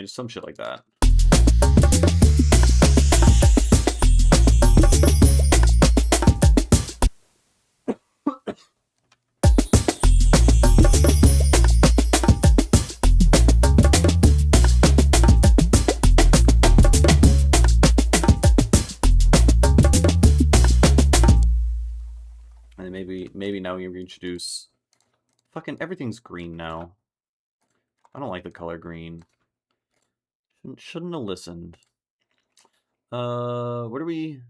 Yeah, just some shit like that. And maybe now we reintroduce... Fucking everything's green now. I don't like the color green. Shouldn't have listened. What are we...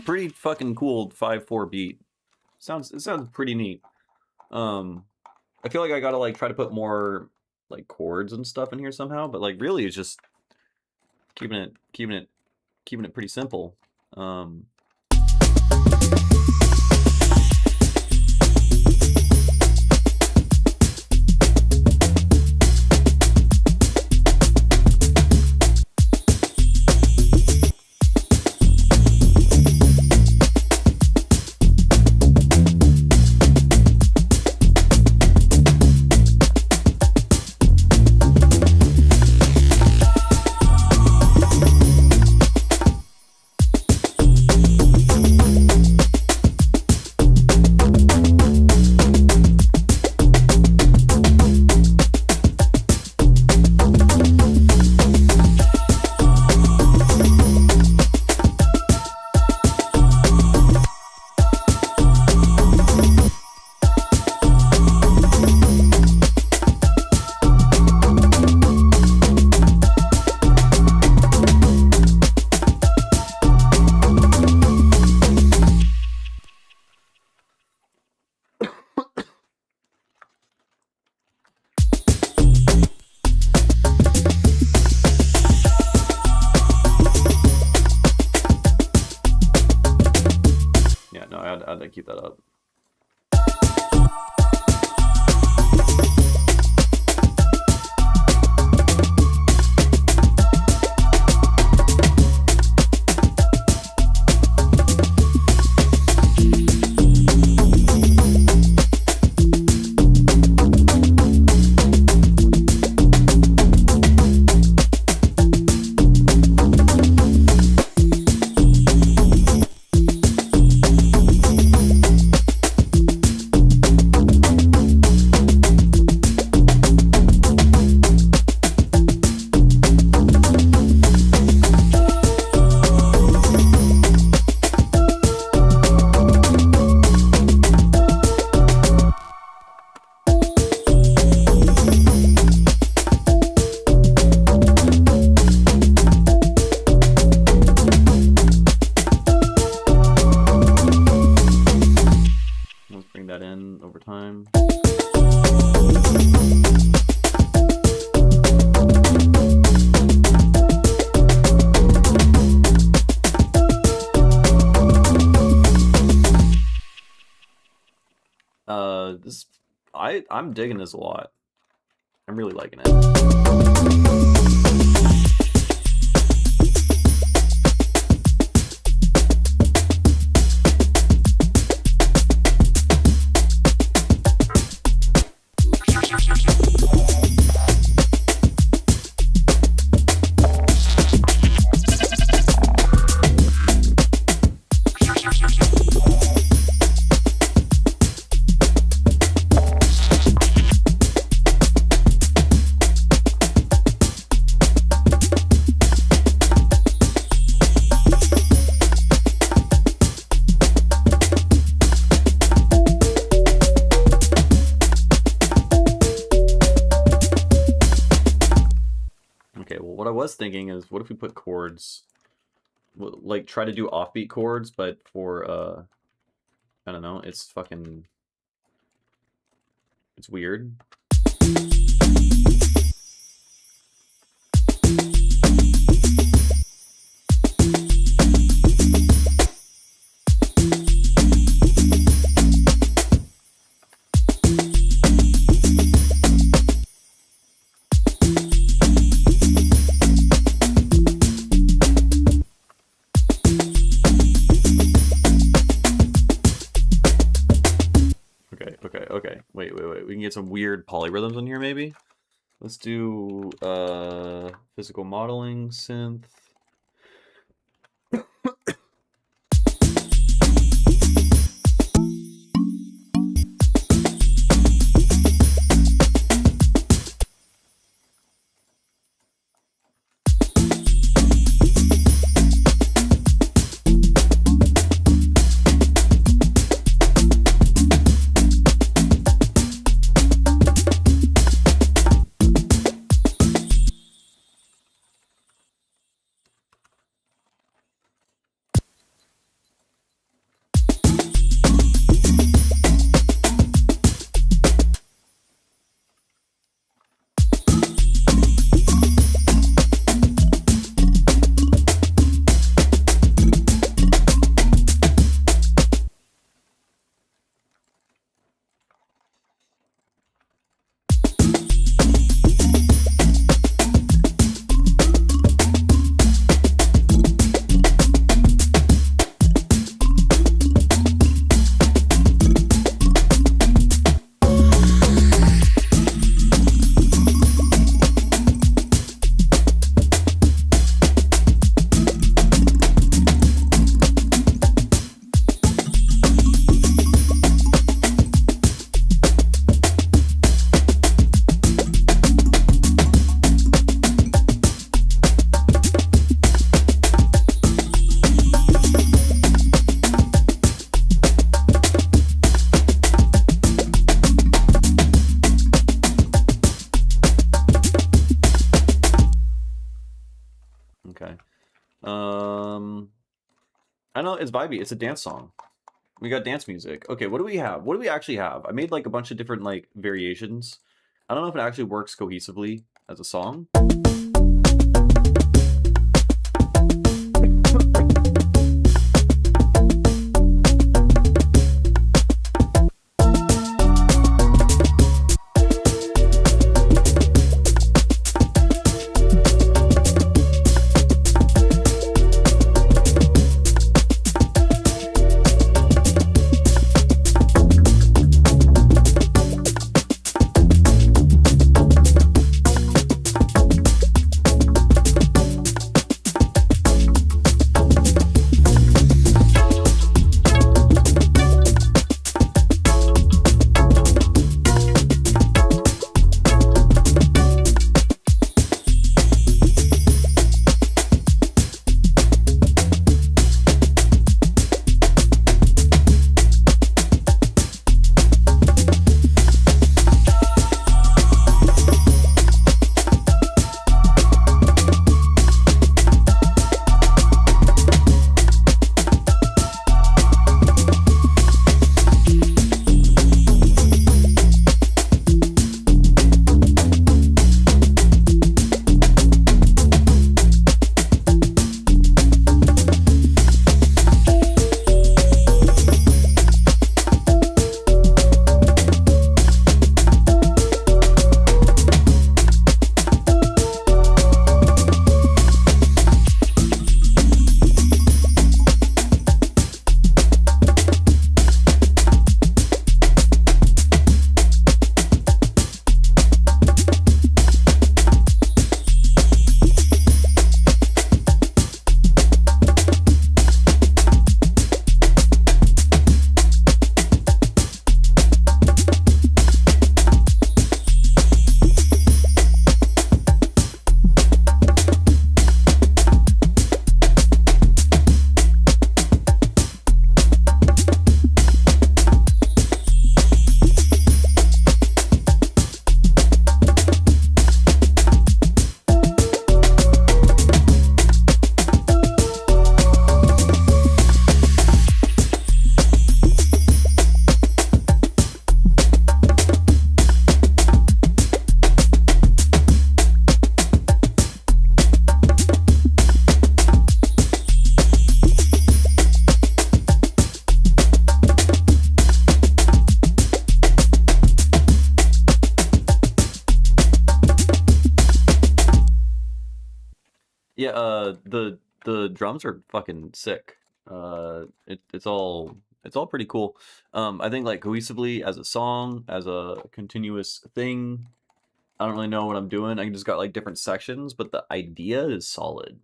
Pretty fucking cool 5/4 beat. It sounds pretty neat. I feel like I gotta like try to put more like chords and stuff in here somehow, but like really it's just keeping it pretty simple. I'd keep that up. That in over time. I'm digging this a lot. I'm really liking it. what I was thinking is, what if we put chords, like try to do offbeat chords, but for I don't know, it's weird. Okay. Wait. We can get some weird polyrhythms in here, maybe? Let's do physical modeling synth. Okay. I know it's vibey. It's a dance song. We got dance music. Okay, what do we have? What do we actually have? I made like a bunch of different like variations. I don't know if it actually works cohesively as a song. Yeah, the drums are fucking sick. It's all pretty cool. I think like cohesively as a song, as a continuous thing, I don't really know what I'm doing. I just got like different sections, but the idea is solid.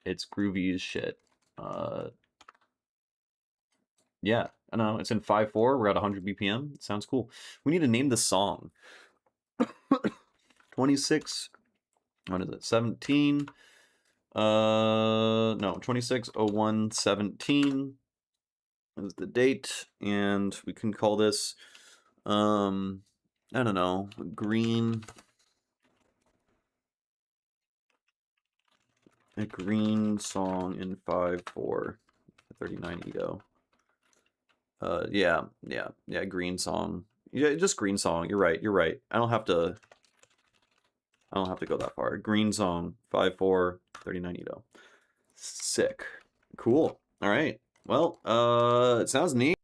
It's groovy as shit. Uh, yeah, I know. It's in 5/4. We're at 100 BPM. It sounds cool. We need to name the song. 26. What is it? 17. No, 26/01/17 is the date, and we can call this, I don't know, a green song in 5/4, 39 Edo. Yeah, green song. Yeah, just green song. You're right. I don't have to go that far. Green song, 5/4, 39 Edo. Sick. Cool. All right. Well, it sounds neat.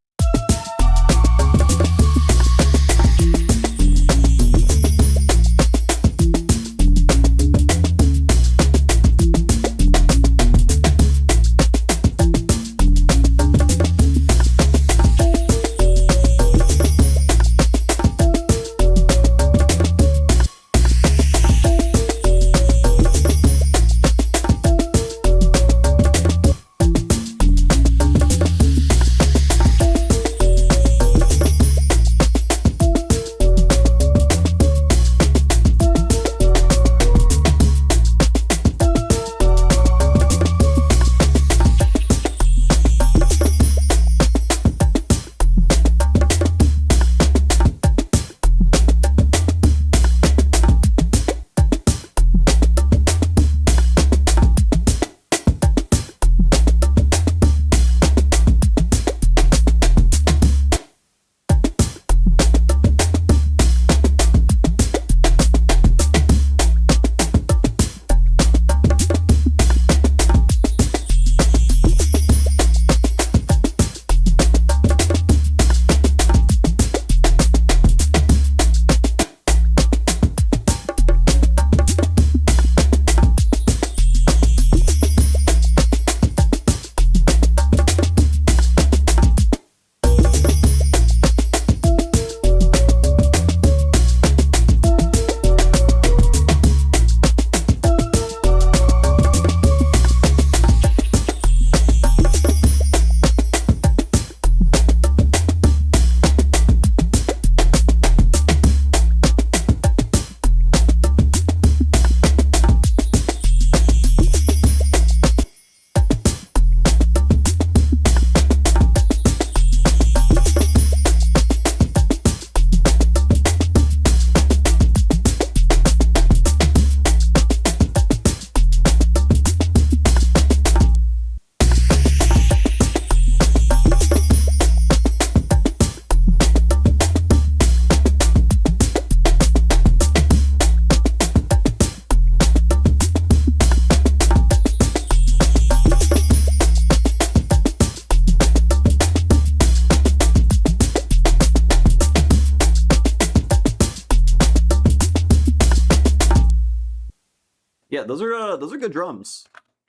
Yeah, those are good drums.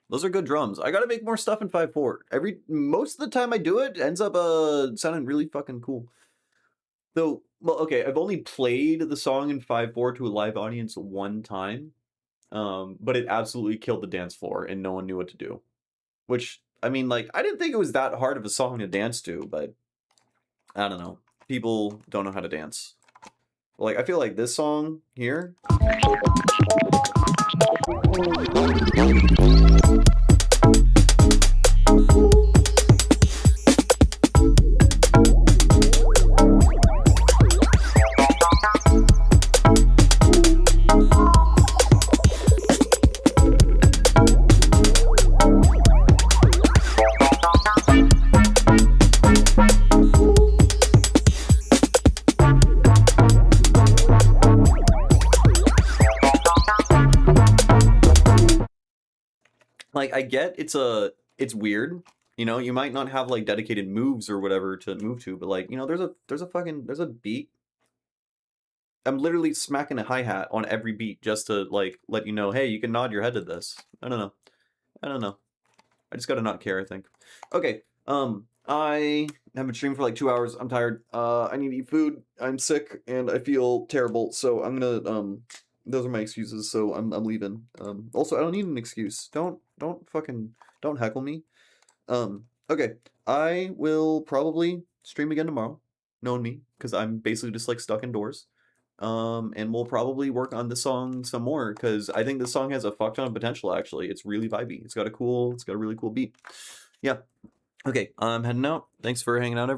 Those are good drums. I gotta make more stuff in 5/4. Most of the time I do it ends up sounding really fucking cool. Though, well, okay, I've only played the song in 5/4 to a live audience one time, but it absolutely killed the dance floor and no one knew what to do. Which, I mean, like, I didn't think it was that hard of a song to dance to, but I don't know. People don't know how to dance. Like, I feel like this song here. Like, I get it's weird, you know, you might not have like dedicated moves or whatever to move to, but like, you know, there's a beat. I'm literally smacking a hi-hat on every beat just to like let you know, hey, you can nod your head to this. I don't know. I don't know. I just gotta not care, I think. Okay, I have been streaming for like 2 hours. I'm tired. I need to eat food. I'm sick and I feel terrible. So I'm gonna those are my excuses. So I'm leaving. Also I don't need an excuse. Don't heckle me. Okay. I will probably stream again tomorrow, knowing me, because I'm basically just like stuck indoors. And we'll probably work on this song some more because I think this song has a fuck ton of potential. Actually, it's really vibey. It's got a really cool beat. Yeah. Okay. I'm heading out. Thanks for hanging out, everyone.